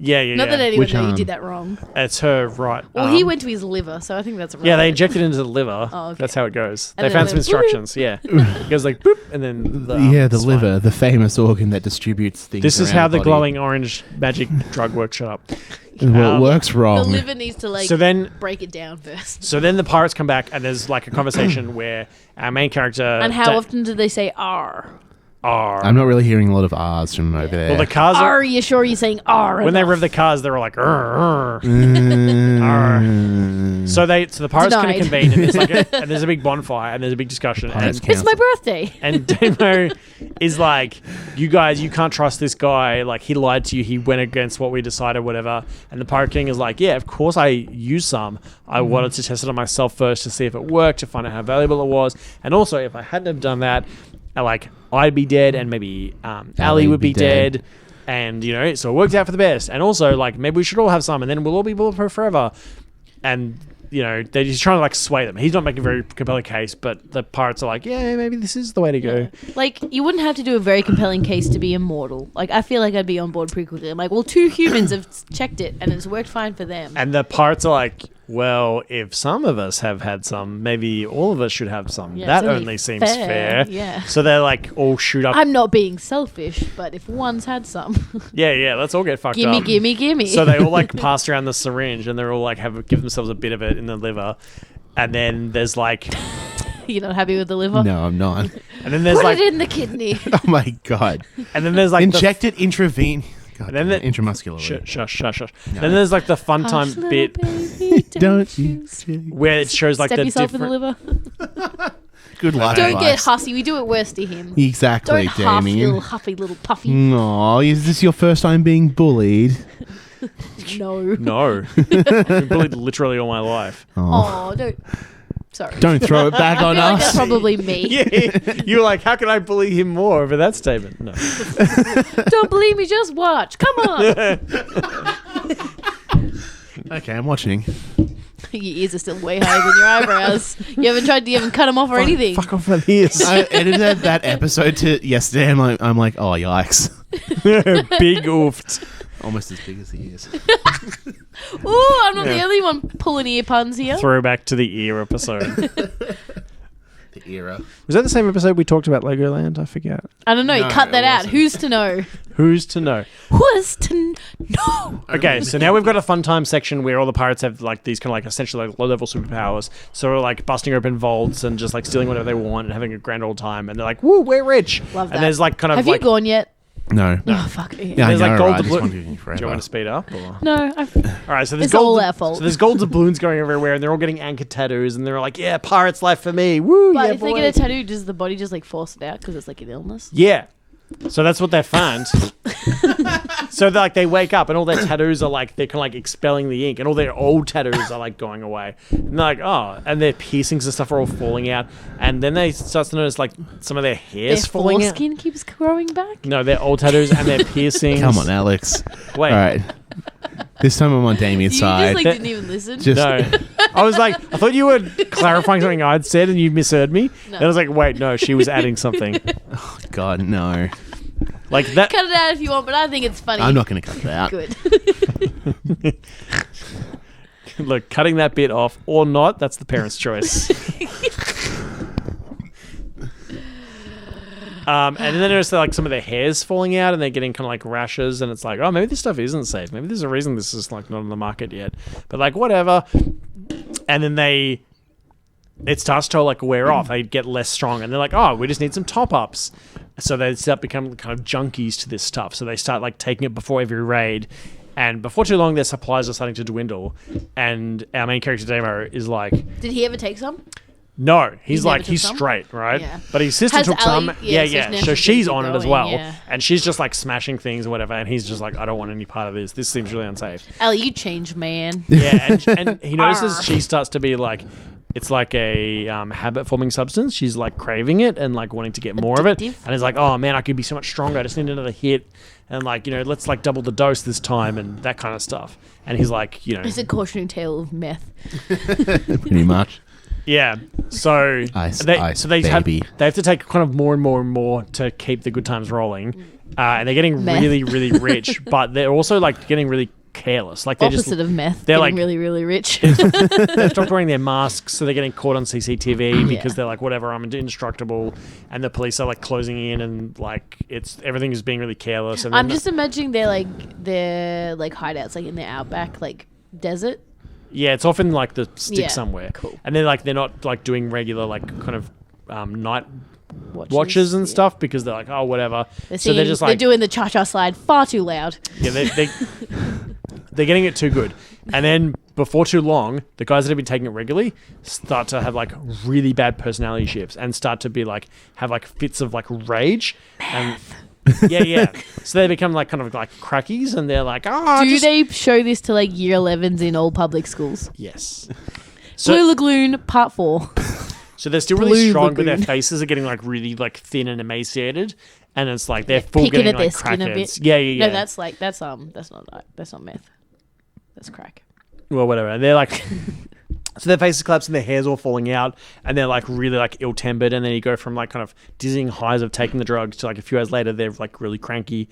Yeah. Not that anyone Which know you arm? did that wrong. It's her right. Well, he arm. went to his liver, so I think that's right. Yeah, they injected it into the liver. Oh, okay. That's how it goes. And They then found it some went, instructions. Yeah, it goes like boop, and then the The spine. liver, the famous organ that distributes things. This is around how the body. glowing orange magic drug works. Shut up. Well, it works The wrong. liver needs to like So then, break it down first. so then the pirates come back, and there's like a conversation where our main character And how often do they say R? are. I'm not really hearing a lot of R's from over there. Well, the cars are. Are you sure you're saying R? When they enough? rev the cars, they were like, "Arr, arr." Mm. So the pirates kind of Denied. convene, and there's like and there's a big bonfire, and there's a big discussion, Pirates and It's my birthday. and Damo is like, you guys, you can't trust this guy. Like, he lied to you. He went against what we decided, whatever. And the Pirate King is like, yeah, of course I used some. I wanted to test it on myself first to see if it worked, to find out how valuable it was. And also, if I hadn't have done that, I'd be dead, and maybe Ali would be dead. And, so it worked out for the best. And also, maybe we should all have some, and then we'll all be bulletproof forever. And, they're just trying to, sway them. He's not making a very compelling case, but the pirates are like, yeah, maybe this is the way to go. You wouldn't have to do a very compelling case to be immortal. I feel like I'd be on board pretty quickly. I'm like, well, 2 humans have checked it, and it's worked fine for them. And the pirates are like, well, if some of us have had some, maybe all of us should have some. Yeah, that it's only only seems fair, fair. yeah. So they're all shoot up. I'm not being selfish, but if one's had some, Yeah, let's all get fucked gimme, up. gimme. So they all pass around the syringe, and they're all give themselves a bit of it in the liver. And then there's You're not happy with the liver? No, I'm not. and then there's Put it in the kidney. Oh my god. and then there's Inject it intravenous. And then the- intramuscularly. Shush. Then there's the fun Hush, time little bit baby, Don't you where it shows Step the yourself different. in the liver. Good life Don't get advice. hussy. We do it worse to him. Exactly, Don't huff, Damien. little huffy, little puffy. Aw, is this your first time being bullied? No. No, I've been bullied literally all my life. Oh, don't. Sorry. Don't throw it back I on feel like that's us. probably me. Yeah, you're like, how can I bully him more over that statement? No. Don't believe me, just watch. Come on. Okay, I'm watching. Your ears are still way higher than your eyebrows. You haven't cut them off or anything. Fuck off my ears. I edited that episode to yesterday, and I'm like, oh, yikes. Big oofed. Almost as big as the ears. Ooh, I'm not the only one pulling ear puns here. Throwback to the ear episode. The era. Was that the same episode we talked about Legoland? I forget. I don't know. No, Cut that it out. wasn't. Who's to know? Who's to know? Who's to know? Okay, so now we've got a fun time section where all the pirates have like these kind of like essentially like low-level superpowers. So we're like busting open vaults and just like stealing whatever they want and having a grand old time. And they're like, "Woo, we're rich!" Love that. And there's like kind of Have like you gone yet? No. Oh, fuck. Yeah, I There's, know, like, gold right? I just doubloon- wanted to Do you forever. want to speed up? Or? No. All right, so there's It's all gold. our fault. So there's gold doubloons going everywhere, and they're all getting anchor tattoos, and they're like, "Yeah, pirate's life for me, woo!" But yeah, if they get a tattoo, does the body just like force it out because it's like an illness? yeah. So that's what they find. So they wake up and all their tattoos are like they're kind of like expelling the ink, and all their old tattoos are like going away. And they're like, oh, and their piercings and stuff are all falling out. And then they start to notice like some of their hair's Their falling out. foreskin keeps growing back. No, their old tattoos and their piercings. Come on, Alex. Wait. All right. This time I'm on Damien's You side. just like didn't even listen. Just- No. I was like, I thought you were clarifying something I'd said and you misheard me. No. And I was like, wait, no, she was adding something. God, no. Like that. Cut it out if you want, but I think it's funny. I'm not going to cut it out. Good. Look, cutting that bit off or not, that's the parent's choice. And then there's like some of their hair's falling out and they're getting kind of like rashes, and it's like, oh, maybe this stuff isn't safe. Maybe there's a reason this is like not on the market yet. But like whatever. And then it starts to like wear off. They get less strong, and they're like, oh, we just need some top ups. So they start becoming kind of junkies to this stuff. So they start like taking it before every raid. And before too long, their supplies are starting to dwindle. And our main character, Damo, is like, Did he ever take some? no, He's like, never he's took some? straight, right? Yeah. But his sister Has took Ali- some. yeah, Yeah, so now So she's she's gonna on keep it as going, well. yeah. And she's just like smashing things or whatever. And he's just like, I don't want any part of this. This seems really unsafe. Ali, you changed, man. Yeah. And he notices she starts to be like, it's like a habit-forming substance. She's like craving it and like wanting to get more of it. Addictive. And he's like, oh man, I could be so much stronger. I just need another hit. And like, let's like double the dose this time and that kind of stuff. And he's like, It's a cautionary tale of meth. Pretty much. yeah. So Ice, they baby. have to take kind of more and more and more to keep the good times rolling. And they're getting Meth. really, really rich, but they're also like getting really careless. Like they're Opposite of meth. they're Getting like- really, really rich. they've stopped wearing their masks, so they're getting caught on CCTV because Yeah. they're like, whatever, I'm indestructible, and the police are like closing in, and like everything is being really careless. And I'm then just imagining their hideouts like in the outback, like desert. yeah, it's often like the stick Yeah, somewhere, cool. and they're not like doing regular like kind of night Watches and yeah. stuff because they're like, oh, whatever. They're So they're just like, they're doing the cha-cha slide far too loud. yeah, they're getting it too good. And then before too long, the guys that have been taking it regularly start to have like really bad personality shifts and start to be like have like fits of like rage. And yeah. So they become like kind of like crackies, and they're like, Do they show this to like year 11s in all public schools? Yes. Blue So Lagoon Part 4. so they're still really Blue strong, but their Lagoon. faces are getting like really like thin and emaciated, and it's like they're full Picking getting at their like skin a crackheads. bit. Yeah. No, that's not meth. That's crack. Well, whatever. And they're like, so their faces collapse and their hair's all falling out, and they're like really like ill-tempered, and then you go from like kind of dizzying highs of taking the drugs to like a few hours later they're like really cranky,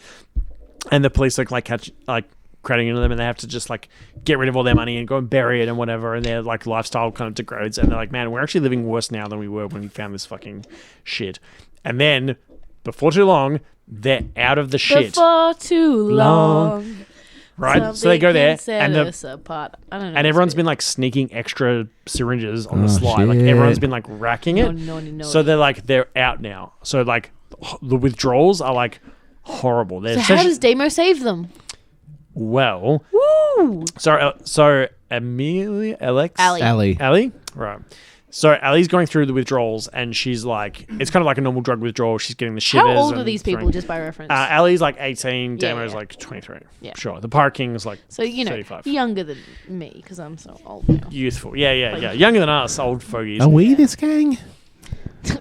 and the police like catch like crowding into them, and they have to just like get rid of all their money and go and bury it and whatever, and their like lifestyle kind of degrades, and they're like, man, we're actually living worse now than we were when we found this fucking shit. And then before too long, they're out of the shit. Before too long. Right, so they go there, and apart. I don't know. and everyone's been like sneaking extra syringes on the Oh, slide. Like shit. everyone's been like racking it. No. So they're out now. So like the withdrawals are like horrible. They're So how essentially- does Damo save them? well, Woo! so Amelia, Alex, Ali. Ali, right. So Ali's going through the withdrawals, and she's like, it's kind of like a normal drug withdrawal. She's getting the shivers. How old are and these people, throwing- just by reference? Ali's like 18, Yeah, Damo's yeah. like 23. Yeah. Sure. The Pirate King is like so, 35. younger than me, because I'm so old now. Youthful. Yeah. Younger than us, old fogies. Are we this gang?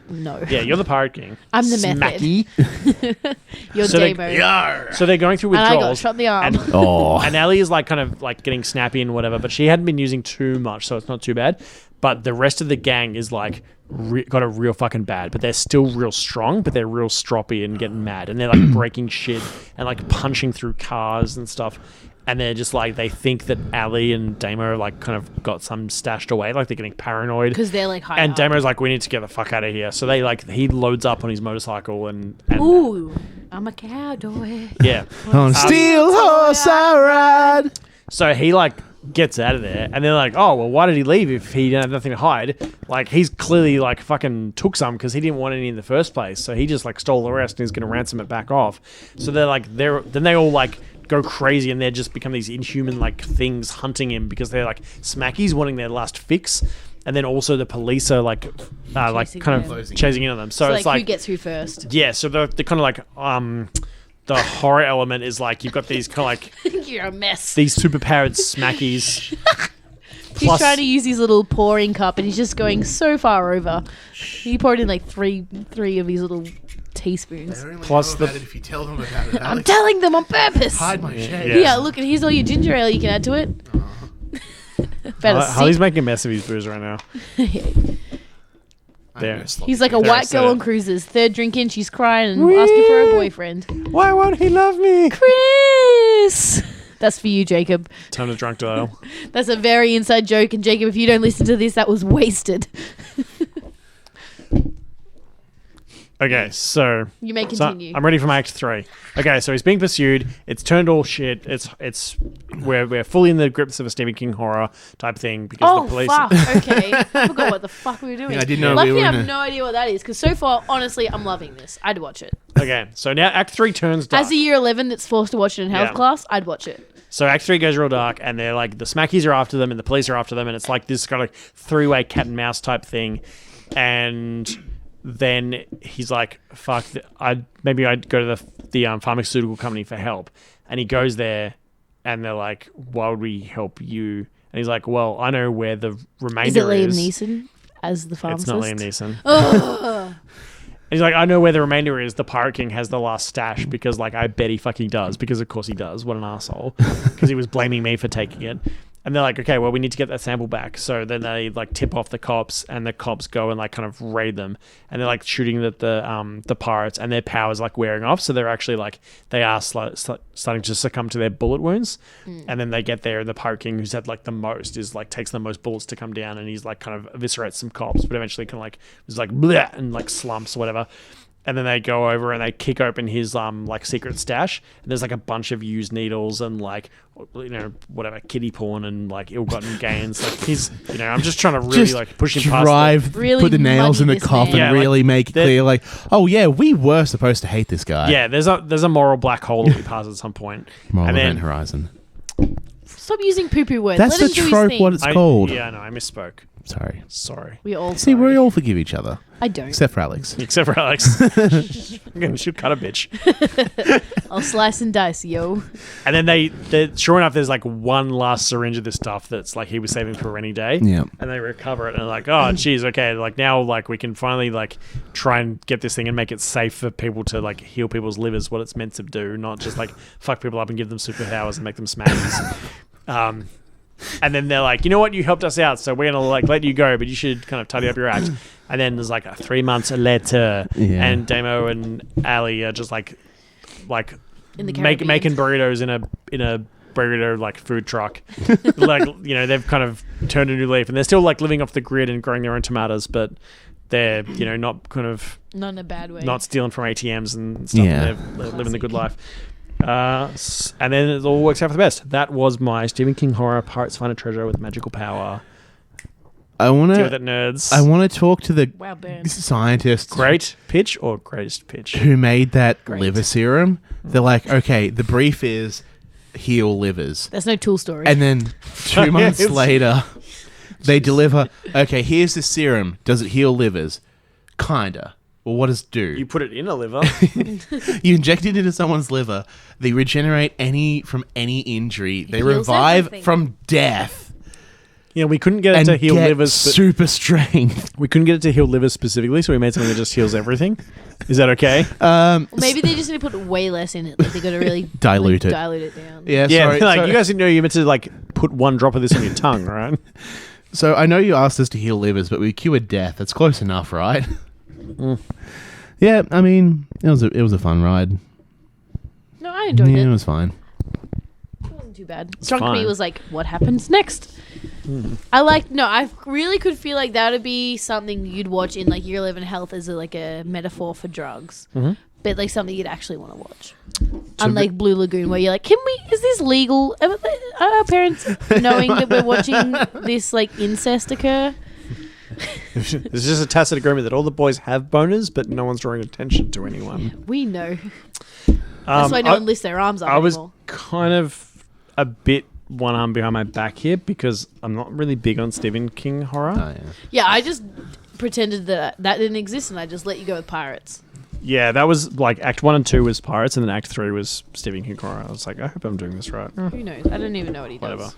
No. Yeah, you're the Pirate King. I'm the method. Smacky. You're So they- Damo. So they're going through And I got withdrawals. shot in the arm. And, Oh. and Ellie is like kind of like getting snappy and whatever, but she hadn't been using too much, so it's not too bad. But the rest of the gang is like got a real fucking bad, but they're still real strong, but they're real stroppy and getting mad, and they're like breaking shit and like punching through cars and stuff. And they're just like, they think that Ali and Damo like kind of got some stashed away, like they're getting paranoid. Because they're like high And up. Damo's like, we need to get the fuck out of here. So they like, he loads up on his motorcycle and Ooh, I'm a cowboy. yeah. On steel horse I ride. So he like gets out of there, and they're like, "Oh, well, why did he leave if he didn't have nothing to hide? Like, he's clearly like fucking took some because he didn't want any in the first place. So he just like stole the rest and he's gonna ransom it back off." So they're like, then they all like go crazy and they just become these inhuman like things hunting him because they're like smackies wanting their last fix, and then also the police are like Chasing kind them. of chasing in on them. So So it's like, like who gets who first? yeah. So the kind of like the horror element is like you've got these kind of like You're a mess. these superpowered smackies. He's trying to use his little pouring cup and he's just going so far over. He poured in like three of his little teaspoons. Plus the- if you tell them about it, I'm telling them on purpose. hide my shade. Yeah. Yeah, look, and here's all your ginger ale you can add to it. Better Harley's making a mess of his booze right now. There. He's like a There, white girl so- on cruises. Third drink in, she's crying and asking for a boyfriend. Why won't he love me? Chris! That's for you, Jacob. Ton of drunk dial. That's a very inside joke, and Jacob, if you don't listen to this, that was wasted. Okay, so You may continue. I'm ready for my act 3. Okay, so he's being pursued. It's turned all shit. It's we're fully in the grips of a Stephen King horror type thing because Oh, the police. fuck. Okay. I forgot what the fuck we were doing. Yeah, I didn't know Luckily, we were I in have a- no idea what that is, because so far, honestly, I'm loving this. I'd watch it. Okay, so now Act 3 turns dark. As a year 11 that's forced to watch it in health Yeah. class, I'd watch it. So Act 3 goes real dark, and they're like the smackies are after them, and the police are after them, and it's like this kind of three-way cat and mouse type thing, and then he's like, "Fuck, I'd go to the pharmaceutical company for help," and he goes there, and they're like, "Why would we help you?" And he's like, "Well, I know where the remainder Is it Liam is." Neeson as the pharmacist? It's not Liam Neeson. He's like, I know where the remainder is. The Pirate King has the last stash because, like, I bet he fucking does. Because, of course, he does. What an asshole. Because he was blaming me for taking it. And they're like, okay, well, we need to get that sample back. So then they, like, tip off the cops, and the cops go and, like, kind of raid them. And they're, like, shooting at the pirates, and their power's, like, wearing off. So they're actually, like, they are starting to succumb to their bullet wounds. And then they get there, and the Pirate King, who's had, like, the most, is, like, takes the most bullets to come down, and he's, like, kind of eviscerates some cops, but eventually kind of, like, was like, bleh, and, like, slumps or whatever. And then they go over and they kick open his like secret stash, and there's like a bunch of used needles and like whatever kiddie porn and like ill-gotten gains. Like he's I'm just trying to really Just like push him past. drive, Really put the nails in muddy the this coffin, man. Yeah, like, really make it clear, like, oh yeah, we were supposed to hate this guy. Yeah, there's a moral black hole that we pass at some point. Moral and Event then Horizon. Stop using poo-poo words. That's Let the him do his trope. thing. What it's called. Yeah, no, I misspoke. Sorry. We all See, sorry. we all forgive each other, I don't. except for Alex. Except for Alex. She'll cut a bitch. I'll slice and dice, yo. And then they sure enough, there's like one last syringe of this stuff that's like he was saving for a rainy day. Yeah. And they recover it and they're like, oh, geez, okay. Like now, like we can finally like try and get this thing and make it safe for people to like heal people's livers, what it's meant to do, not just like fuck people up and give them superpowers and make them smashes. And then they're like, you know what, you helped us out, so we're gonna like let you go, but you should kind of tidy up your act. And then there's like a 3 months later, Yeah. and Damo and Ali are just like In the Caribbean. making burritos in a burrito like food truck. Like they've kind of turned a new leaf, and they're still like living off the grid and growing their own tomatoes, but they're not kind of Not in a bad way. not stealing from ATMs and stuff. Yeah. And they're living the good life. And then it all works out for the best. That was my Stephen King horror Pirates Find a Treasure with magical power. I Deal with wanna it, nerds. talk to the Wow, burn. scientists Great pitch or greatest pitch? who made that Great. liver serum. They're like, okay, the brief is heal livers, There's no tool story. and then 2 months Yes. later, they deliver. Okay, here's the serum. Does it heal livers? Kinda. Well, what does it do? You put it in a liver. You inject it into someone's liver. They regenerate from any injury. They heals revive everything. from death. Yeah, we couldn't get it and to heal get livers. super strength. We couldn't get it to heal livers specifically, so we made something that just heals everything. Is that okay? Well, maybe they just need to put way less in it. Like they got to really Dilute it. dilute it down. Yeah, Yeah, sorry. like so, you guys didn't know you meant to like put one drop of this on your tongue, right? so I know you asked us to heal livers, but we cured death. That's close enough, right? Yeah, I mean, it was a fun ride. No, I enjoyed Yeah, it. it was fine. It wasn't too bad. It's Drunk me fine. was like, what happens next? I really could feel like that would be something you'd watch in like Year 11 Health as a metaphor for drugs. But like something you'd actually want to watch. Unlike Blue Lagoon, where you're like, is this legal? Are our parents knowing that we're watching this like incest occur? There's just a tacit agreement that all the boys have boners, but no one's drawing attention to anyone. We know. That's why no one lifts their arms up I was anymore. kind of a bit one arm behind my back here because I'm not really big on Stephen King horror. Oh, yeah. Yeah, I just pretended that didn't exist and I just let you go with pirates. Yeah, that was like Act 1 and 2 was Pirates, and then Act 3 was Stephen King horror. I was like, I hope I'm doing this right. Who knows? I don't even know what he does. Whatever.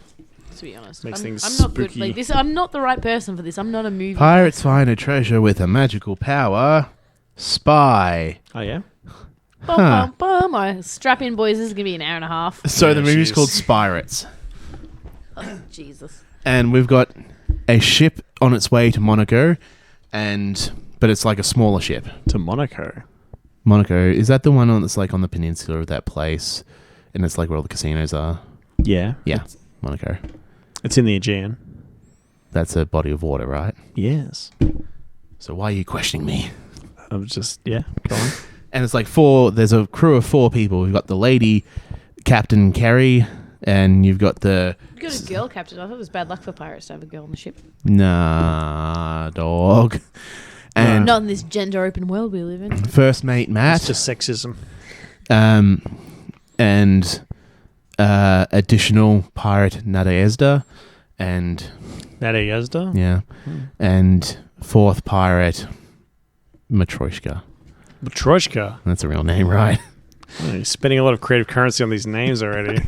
To be honest, Makes things I'm not good. spooky. Like this, I'm not the right person for this. I'm not a movie. Pirates find a treasure with a magical power. Spy. Oh, yeah? Bum, bum, bum. Alright, strap in, boys. This is gonna be an hour and a half. So the Yeah, movie's jeez. called Spirates. Oh, Jesus. And we've got a ship on its way to Monaco, but it's like a smaller ship. To Monaco. Monaco, is that the one that's like on the peninsula of that place? And it's like where all the casinos are? Yeah. Yeah, Monaco. It's in the Aegean. That's a body of water, right? Yes. So why are you questioning me? I'm just, yeah, go on. And it's like there's a crew of 4 people. We've got the lady, Captain Kerry, and you've got the... You got a girl captain. I thought it was bad luck for pirates to have a girl on the ship. Nah, dog. And Not in this gender open world we live in. first mate, Matt. It's just sexism. And additional pirate Nadezhda, and Nadezhda? yeah, and 4th pirate Matryoshka. Matryoshka. That's a real name, right? Oh, you're spending a lot of creative currency on these names already.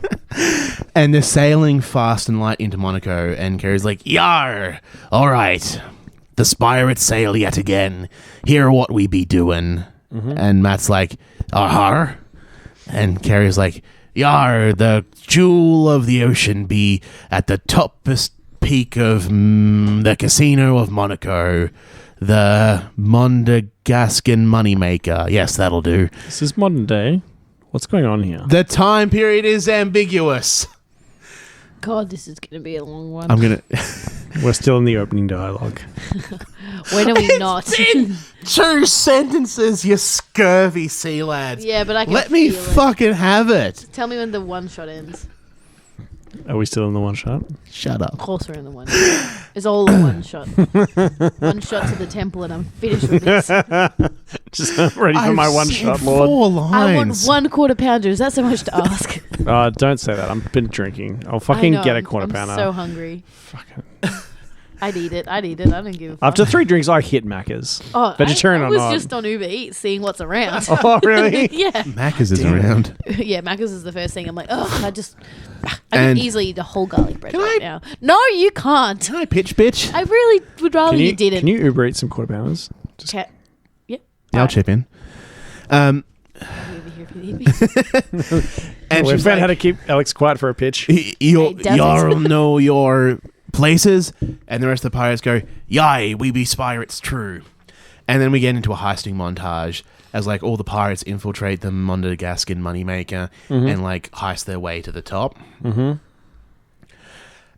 And they're sailing fast and light into Monaco, and Kerry's like, "Yar, all right, the pirates sail yet again. Hear what we be doing." And Matt's like, "Har," and Kerry's like, "Yar, the jewel of the ocean be at the topmost peak of the casino of Monaco, the Mondegascan moneymaker." Yes, that'll do. This is modern day. What's going on here? The time period is ambiguous. God, this is going to be a long one. I'm gonna. We're still in the opening dialogue. When are we not? 2 sentences, you scurvy sea lads. Yeah, but I can Let me feel it. fucking have it. Tell me when the one shot ends. Are we still in the one shot? Shut up. Of course we're in the one shot. It's all the one shot. One shot to the temple and I'm finished with this. Just ready for my one shot, said Lord. 4 I want lines. 1 quarter pounder. Is that so much to ask? Don't say that. I've been drinking. I'll I fucking know, get a quarter I'm pounder. so hungry. Fucking. I'd eat it. I don't give a fuck. After 3 drinks, I hit Macca's. Oh, Vegetarian I or was not? just on Uber Eats seeing what's around. Oh, really? Yeah. Macca's is around. Yeah, Macca's is the first thing. I'm like, I can And- easily eat a whole garlic bread Can right I- now. No, you can't. Can I pitch, bitch? I really would rather you didn't. Can you Uber eat some quarter pounders? Just Yep. Yeah, I'll Alright. chip in. I'll be over here if you need me. And we she's found how to like, keep Alex quiet for a pitch. You'll It doesn't. know your places. And the rest of the pirates go, "Yay, we be pirates true." And then we get into a heisting montage as like all the pirates infiltrate the Mondegascan moneymaker and like heist their way to the top.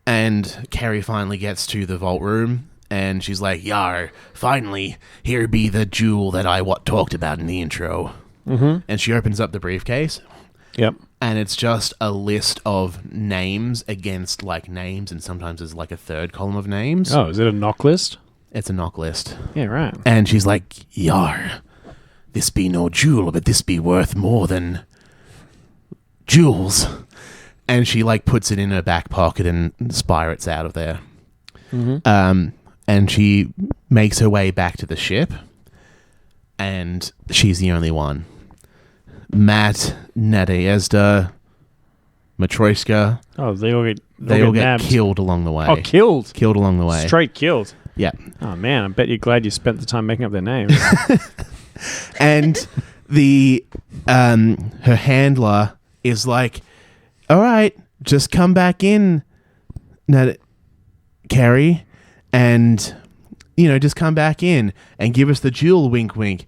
And Carrie finally gets to the vault room and she's like, "Yar, finally, here be the jewel that I talked about in the intro." And she opens up the briefcase. Yep. And it's just a list of names against like names, and sometimes there's like a 3rd column of names. Oh, is it a knock list? It's a knock list. Yeah, right. And she's like, "Yar, this be no jewel, but this be worth more than jewels." And she like puts it in her back pocket and spirates out of there. And she makes her way back to the ship, and she's the only one. Matt, Nadezhda, Matryoshka. Oh, they all get They all get nabbed. killed along the way. Oh, killed. Killed along the way. Straight killed. Yeah. Oh, man. I bet you're glad you spent the time making up their names. And the her handler is like, all right, just come back in, Carrie, and, just come back in and give us the jewel, wink, wink.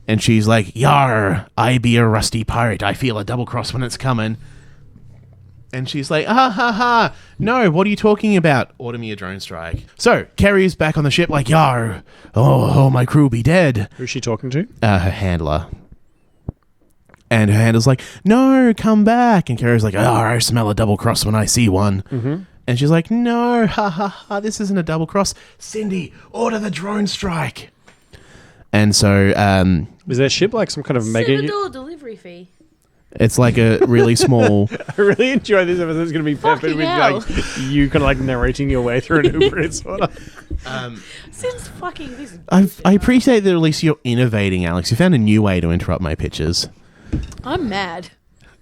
And she's like, yar, I be a rusty pirate. I feel a double cross when it's coming. And she's like, ha ha ha. No, what are you talking about? Order me a drone strike. So, Carrie's back on the ship like, yar, oh, my crew be dead. Who's she talking to? Her handler. And her handler's like, no, come back. And Carrie's like, oh, I smell a double cross when I see one. Mm-hmm. And she's like, no, ha ha ha, this isn't a double cross. Cindy, order the drone strike. And so... is their ship like some kind of mega... $7 delivery fee. It's like a really small... I really enjoy this episode. It's going to be perfect Fucking with hell. like you kind of like narrating your way through an Uber Eats order. Since fucking this. I appreciate that at least you're innovating, Alex. You found a new way to interrupt my pitches. I'm mad.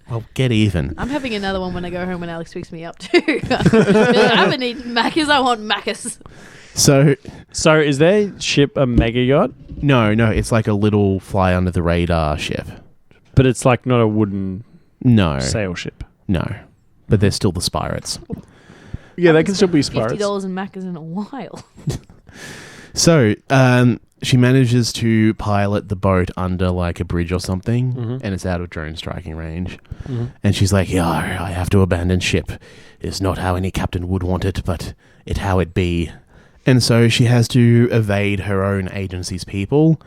Well, get even. I'm having another one when I go home when Alex picks me up too. I haven't eaten Macca's. I want Macca's. So is their ship a mega yacht? no, it's like a little fly under the radar ship. But it's like not a wooden No, sail ship. no, but they're still the Spirates. Yeah, they can still be pirates. $50 in Macca's in a while. So, she manages to pilot the boat under like a bridge or something, and it's out of drone striking range. And she's like, yeah, I have to abandon ship. It's not how any captain would want it, but it how it be. And so she has to evade her own agency's people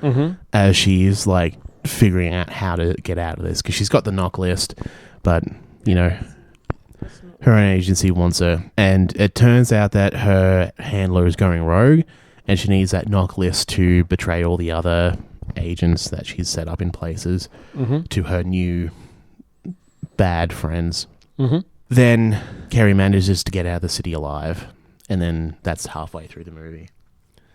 as she's like figuring out how to get out of this, because she's got the knock list, but, her own agency wants her. And it turns out that her handler is going rogue, and she needs that knock list to betray all the other agents that she's set up in places to her new bad friends. Then Carrie manages to get out of the city alive, and then that's halfway through the movie.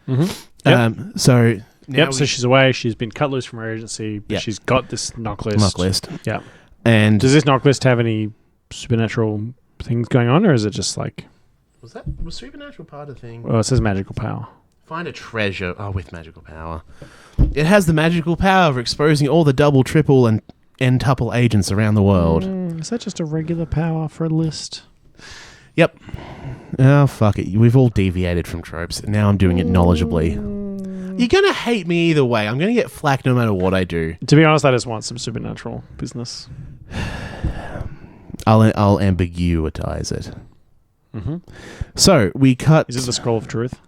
So now So she's away. She's been cut loose from her agency, but she's got this knock list. Yeah. And does this knock list have any supernatural things going on, or is it just like... was supernatural part of the thing? Well, it says magical power. Find a treasure. Oh, with magical power. It has the magical power of exposing all the double, triple, and n-tuple agents around the world. Is that just a regular power for a list? Yep. Oh, fuck it. We've all deviated from tropes. Now I'm doing it knowledgeably. You're going to hate me either way. I'm going to get flack no matter what I do. To be honest, I just want some supernatural business. I'll ambiguitize it. So we cut... Is it the Scroll of Truth?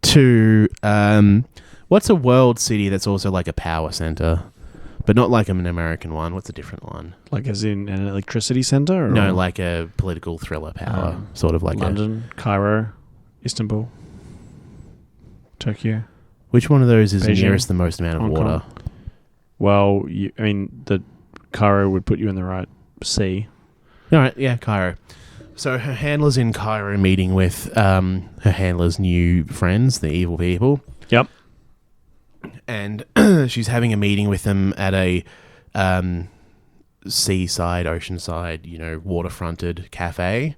To... what's a world city that's also like a power center? But not like an American one. What's a different one? Like as in an electricity center? Or no, like a political thriller power. Sort of like London, Cairo, Istanbul, Tokyo. Which one of those is Beijing, nearest the most amount of Hong water? Kong. Well, the Cairo would put you in the right sea. All right, yeah, Cairo. So her handler's in Cairo meeting with her handler's new friends, the evil people. Yep. And she's having a meeting with them at a seaside, oceanside, waterfronted cafe.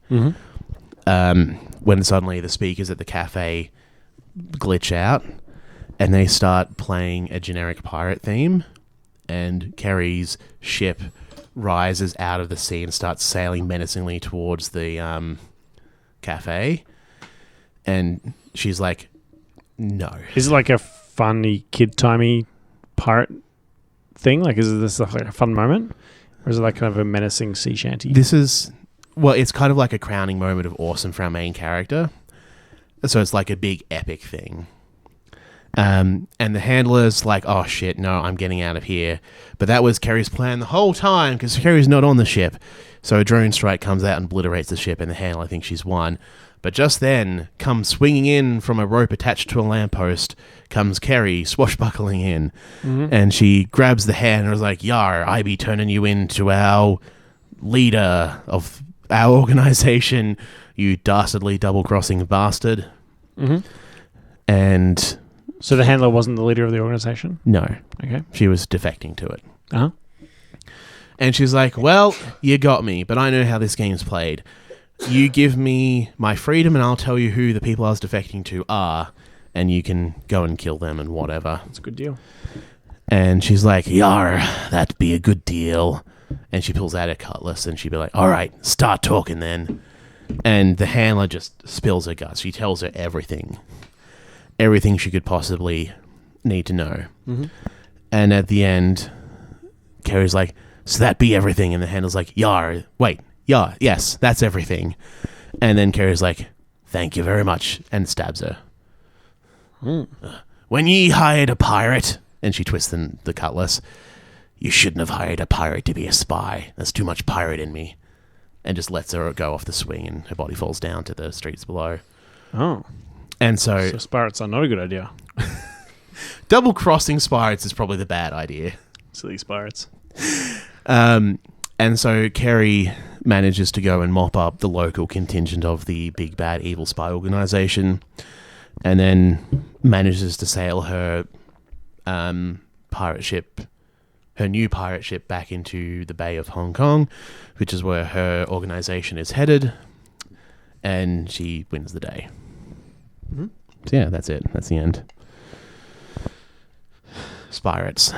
When suddenly the speakers at the cafe glitch out and they start playing a generic pirate theme, and Carrie's ship rises out of the sea and starts sailing menacingly towards the cafe. And she's like, no. Is it like a funny, kid-timey pirate thing? Like, is this like a fun moment? Or is it like kind of a menacing sea shanty? It's kind of like a crowning moment of awesome for our main character. So it's like a big epic thing. And the handler's like, oh shit, no, I'm getting out of here. But that was Carrie's plan the whole time, because Carrie's not on the ship. So a drone strike comes out and obliterates the ship, and the handler thinks she's won. But just then, comes swinging in from a rope attached to a lamppost, comes Carrie swashbuckling in. And she grabs the hand and was like, yar, I be turning you into our leader of our organization, you dastardly double-crossing bastard. And... So the handler wasn't the leader of the organization? No. Okay. She was defecting to it. Uh-huh. And she's like, well, you got me, but I know how this game's played. you give me my freedom and I'll tell you who the people I was defecting to are, and you can go and kill them and whatever. That's a good deal. And she's like, yar, that'd be a good deal. And she pulls out her cutlass and she'd be like, all right, start talking then. And the handler just spills her guts. She tells her everything she could possibly need to know. Mm-hmm. And at the end, Carrie's like, so that be everything? And the handler's like, yes, that's everything. And then Carrie's like, thank you very much, and stabs her. When ye hired a pirate, and she twists the cutlass, you shouldn't have hired a pirate to be a spy. There's too much pirate in me. And just lets her go off the swing, and her body falls down to the streets below. Oh. And so Spirits are not a good idea. double-crossing Spirits is probably the bad idea. Silly Spirits. And so Carrie manages to go and mop up the local contingent of the big bad evil spy organization, and then manages to sail her new pirate ship back into the Bay of Hong Kong, which is where her organization is headed, and she wins the day. Mm-hmm. So yeah, that's it. That's the end. Spirits.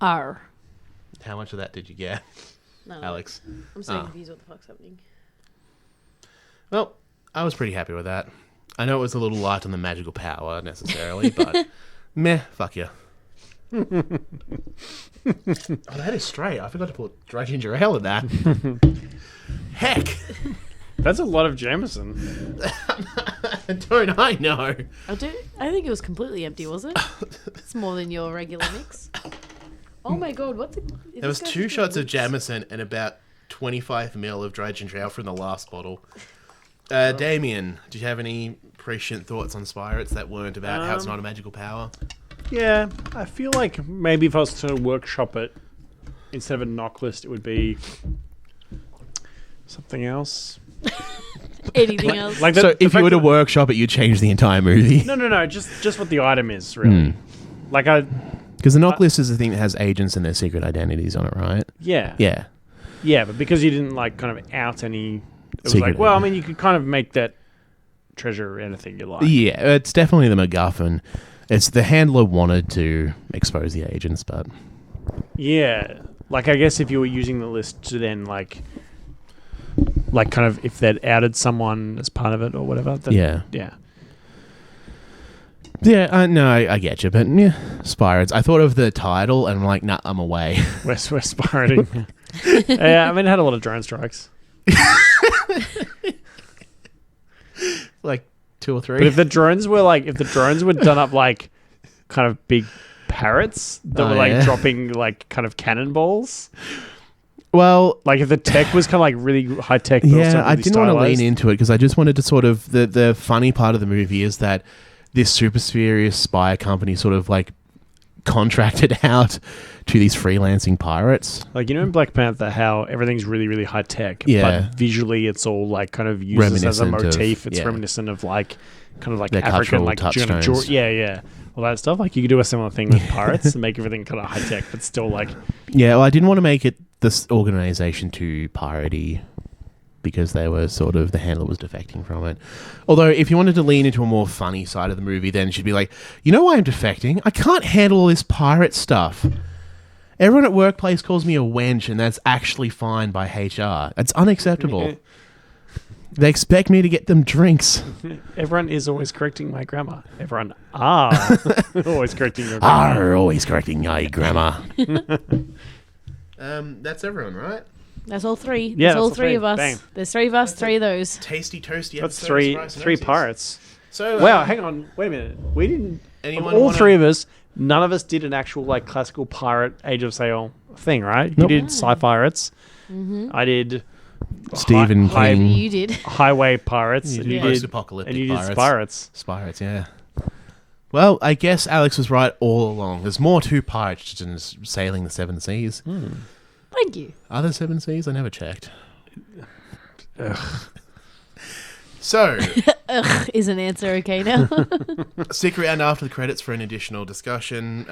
R. How much of that did you get, No, Alex? I'm so confused what the fuck's happening. Well, I was pretty happy with that. I know it was a little light on the magical power necessarily, but meh, fuck you. Oh, that is straight. I forgot to put dry ginger ale in that. Heck. That's a lot of Jameson. Don't I know? I think it was completely empty, was it? It's more than your regular mix. Oh my god, what the... There was 2 shots of Jameson and about 25 ml of dry ginger ale from the last bottle. Damien, do you have any prescient thoughts on Spirits that weren't about how it's not a magical power? Yeah, I feel like maybe if I was to workshop it, instead of a knock list, it would be something else. Anything else? Like So if you were to workshop it, you'd change the entire movie? No, just what the item is, really. Like Because the knock list is the thing that has agents and their secret identities on it, right? Yeah. Yeah. Yeah, but because you didn't like kind of out any... It was Secret like, well, I identity. mean, you could kind of make that treasure anything you like. Yeah, it's definitely the MacGuffin. It's the handler wanted to expose the agents, but... Yeah. Like, I guess if you were using the list to then, like kind of if they'd outed someone as part of it or whatever. Then, Yeah. Yeah. Yeah, no, I get you, but yeah, Spirits. I thought of the title and I'm like, nah, I'm away. We're spirating. Yeah, I mean, it had a lot of drone strikes. Like 2 or 3. But if the drones were done up like kind of big parrots that were like dropping like kind of cannonballs. Well, like if the tech was kind of like really high tech. Yeah, I didn't want to lean into it because I just wanted to sort of the funny part of the movie is that this super serious spy company sort of like contracted out to these freelancing pirates. Like, you know in Black Panther how everything's really, really high tech, Yeah. but visually it's all like kind of used as a Reminiscent motif. of- It's yeah. reminiscent of like kind of like Their African, cultural like touchstones. yeah. All that stuff. Like you could do a similar thing with pirates and make everything kind of high tech, but still like Yeah, well, I didn't want to make it this organization too piratey because they were sort of, the handler was defecting from it. Although if you wanted to lean into a more funny side of the movie, then she'd be like, you know why I'm defecting? I can't handle all this pirate stuff. Everyone at workplace calls me a wench, and that's actually fine by HR. It's unacceptable. They expect me to get them drinks. everyone is always correcting my grammar. Everyone are always correcting your grammar. Are always correcting my grammar. That's everyone, right? That's all 3. Yeah, That's all that's 3 all of 3. us. Bang. There's 3 of us, 3 of those. Tasty toasty. That's episode of three Surprise three Synopses. pirates. So Wow, hang on, wait a minute. We didn't. Anyone Of all wanna- 3 of us, none of us did an actual like classical pirate Age of Sail thing, right? Nope. You did sci-pirates. Mm-hmm. I did Stephen hi- King. You did. highway pirates. You and did you did post-apocalyptic and you did pirates. pirates. Spirits, yeah. Well, I guess Alex was right all along. There's more to pirates than sailing the 7 seas. Thank you. Are there 7 seas? I never checked. So, Ugh, is an answer okay now? stick around after the credits for an additional discussion.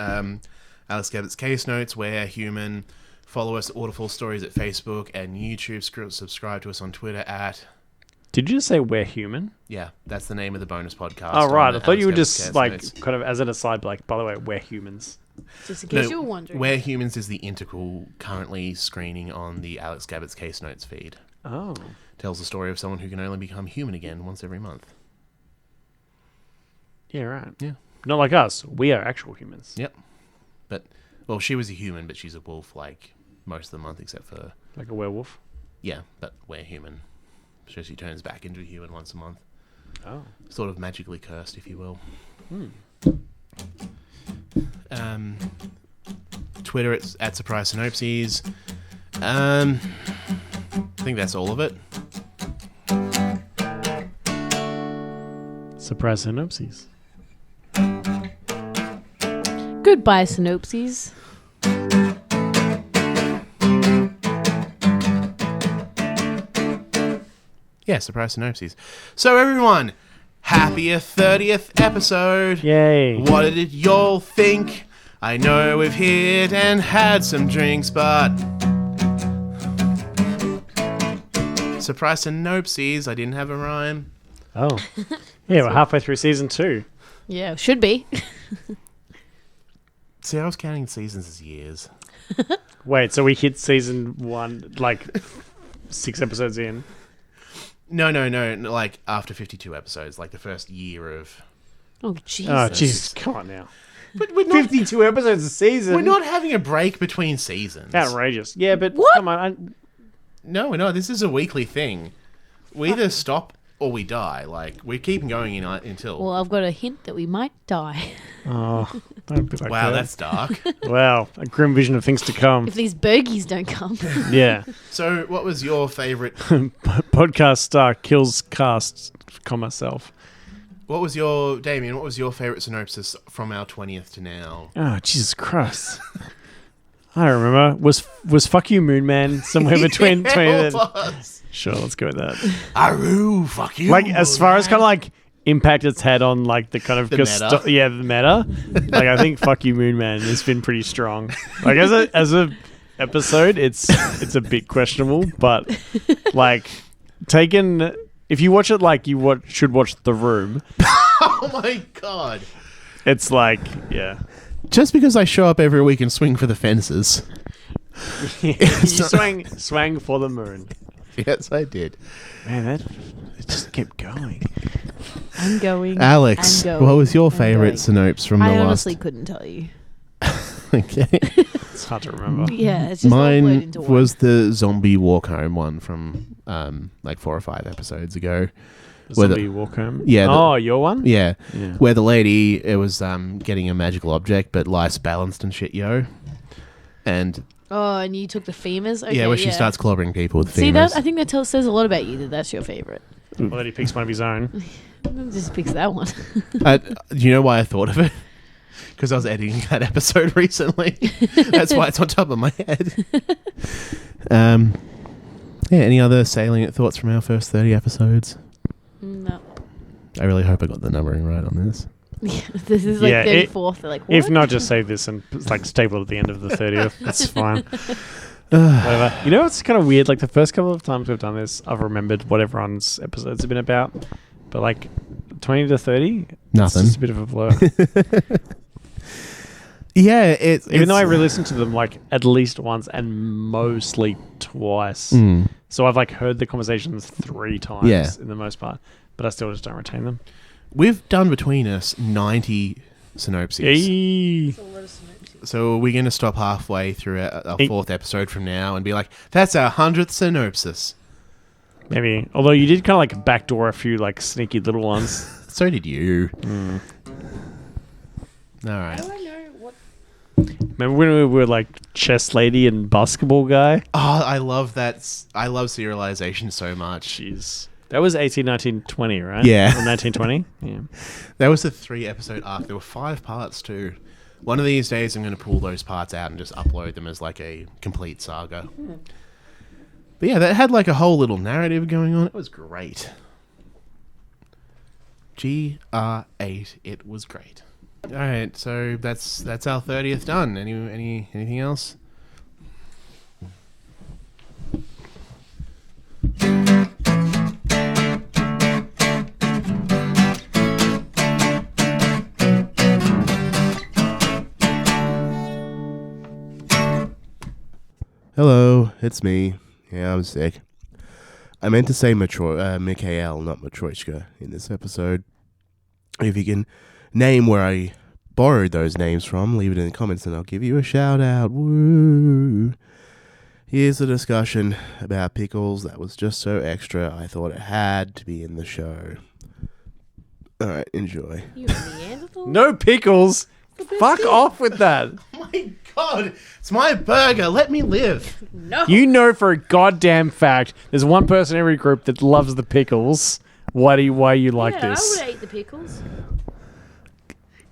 Alex gave its case notes, where human, Follow us at Waterfall Stories at Facebook and YouTube. Subscribe to us on Twitter at... Did you just say we're human? Yeah, that's the name of the bonus podcast. Oh, right. on I the thought you were Alex just, Gabbard's like, Notes. kind of as an aside, like, by the way, we're humans. Just in case you were wondering. Where Humans is the integral currently screening on the Alex Gabbard's Case Notes feed. Oh. Tells the story of someone who can only become human again once every month. Yeah, right. Yeah. Not like us. We are actual humans. Yep. But, well, she was a human, but she's a wolf, like, most of the month except for... Like a werewolf. Yeah, but we're human. So she turns back into a human once a month. Oh. Sort of magically cursed, if you will. Twitter at Surprise Synopses. I think that's all of it. Surprise Synopses. Goodbye, Synopses. Yeah, Surprise Synopses. So everyone, happy 30th episode. Yay. What did y'all think? I know we've hit and had some drinks, but... Surprise Synopses, I didn't have a rhyme. Oh. Yeah, we're halfway through season 2. Yeah, should be. See, I was counting seasons as years. Wait, so we hit season 1, like, 6 episodes in? No, like after 52 episodes, like the first year of... Oh, Jesus. Oh, jeez. Come on now. But we're not, 52 episodes a season? we're not having a break between seasons. Outrageous. Yeah, but What? come on. No, we're not. This is a weekly thing. We either stop or we die. Like, we're keeping going until... Well, I've got a hint that we might die. Oh, don't be like wow, that. that's dark. Wow, a grim vision of things to come. If these bogies don't come. Yeah. So, what was your favourite... Podcast star kills cast, myself. What was your... Damien, what was your favourite synopsis from our 20th to now? Oh, Jesus Christ. I don't remember. Was Fuck You Moon Man somewhere between... Yeah, it 20 was. Sure, let's go with that. Aroo, fuck you. Like, as far as kind of like impact it's had on like the kind of The meta. yeah, the meta. Like, I think Fuck You Moon Man has been pretty strong. Like, as a episode, it's a bit questionable, but like taken, if you watch it like you should watch The Room, Oh my god. it's like, yeah. Just because I show up every week and swing for the fences. You swang for the moon. Yes, I did. Man, it just kept going. I'm going. Alex, I'm going, what was your I'm favourite going. synopsis from the I last... honestly couldn't tell you. Okay. It's hard to remember. Yeah, it's just all blurred Mine into one. was the zombie walk home one from like 4 or 5 episodes ago. Whether- Zombie Walk Home. Yeah, Oh, your one? Yeah, Yeah. where the lady, it was getting a magical object, but life's balanced and shit, yo. And Oh, and you took the femurs? Okay, yeah, where she starts clobbering people with See femurs. that? I think that says a lot about you that that's your favourite. Well, that he picks one of his own. Just picks that one. Do you know why I thought of it? Because I was editing that episode recently. That's why it's on top of my head. Yeah, any other salient thoughts from our first 30 episodes? No. I really hope I got the numbering right on this. Yeah, this is like Yeah, 34th. They're like, what? If not, just save this and like staple at the end of the 30th. That's fine. Whatever. You know, it's kind of weird. Like the first couple of times we've done this, I've remembered what everyone's episodes have been about. But like 20 to 30, Nothing. It's just a bit of a blur. Yeah, Even though I re-listened to them like at least once and mostly twice. Mm. So I've like heard the conversations 3 times Yeah. in the most part. But I still just don't retain them. We've done between us 90 synopses. Yay. So are we going to stop halfway through our 4th episode from now and be like, that's our 100th synopsis? Maybe. Although you did kind of like backdoor a few like sneaky little ones. So did you. All right. Remember when we were like chess lady and basketball guy? Oh, I love that. I love serialization so much. Jeez. That was 18, 19, 20, right? Yeah. Or 19, 20? Yeah. That was a 3-episode arc. There were 5 parts too. One of these days I'm going to pull those parts out and just upload them as like a complete saga. But yeah, that had like a whole little narrative going on. It was great. GR8. It was great. All right, so that's our 30th done. Anything else? Hello, it's me. Yeah, I'm sick. I meant to say Mikhail, not Matryoshka, in this episode. If you can name where I borrowed those names from, leave it in the comments and I'll give you a shout out. Woo! Here's a discussion about pickles that was just so extra, I thought it had to be in the show. Alright, enjoy. You a Neanderthal? No pickles. Fuck off with that. Oh my god, it's my burger, let me live. No. You know for a goddamn fact there's one person in every group that loves the pickles. Why you like yeah, this? I would eat the pickles.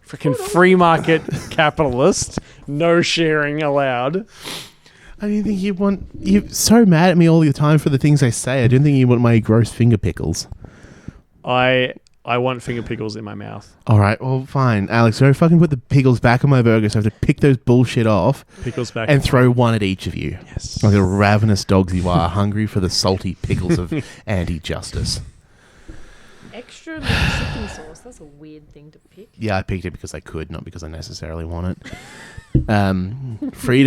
Freaking free market capitalist. No sharing allowed. I didn't think you're so mad at me all the time for the things I say. I didn't think you want my gross finger pickles. I want finger pickles in my mouth. All right, well, fine. Alex, go fucking put the pickles back on my burger so I have to pick those bullshit off. Pickles back. And throw one at each of you. Yes. Like the ravenous dogs you are, hungry for the salty pickles of anti-justice. Extra chicken sauce. That's a weird thing to pick. Yeah, I picked it because I could, not because I necessarily want it. Freedom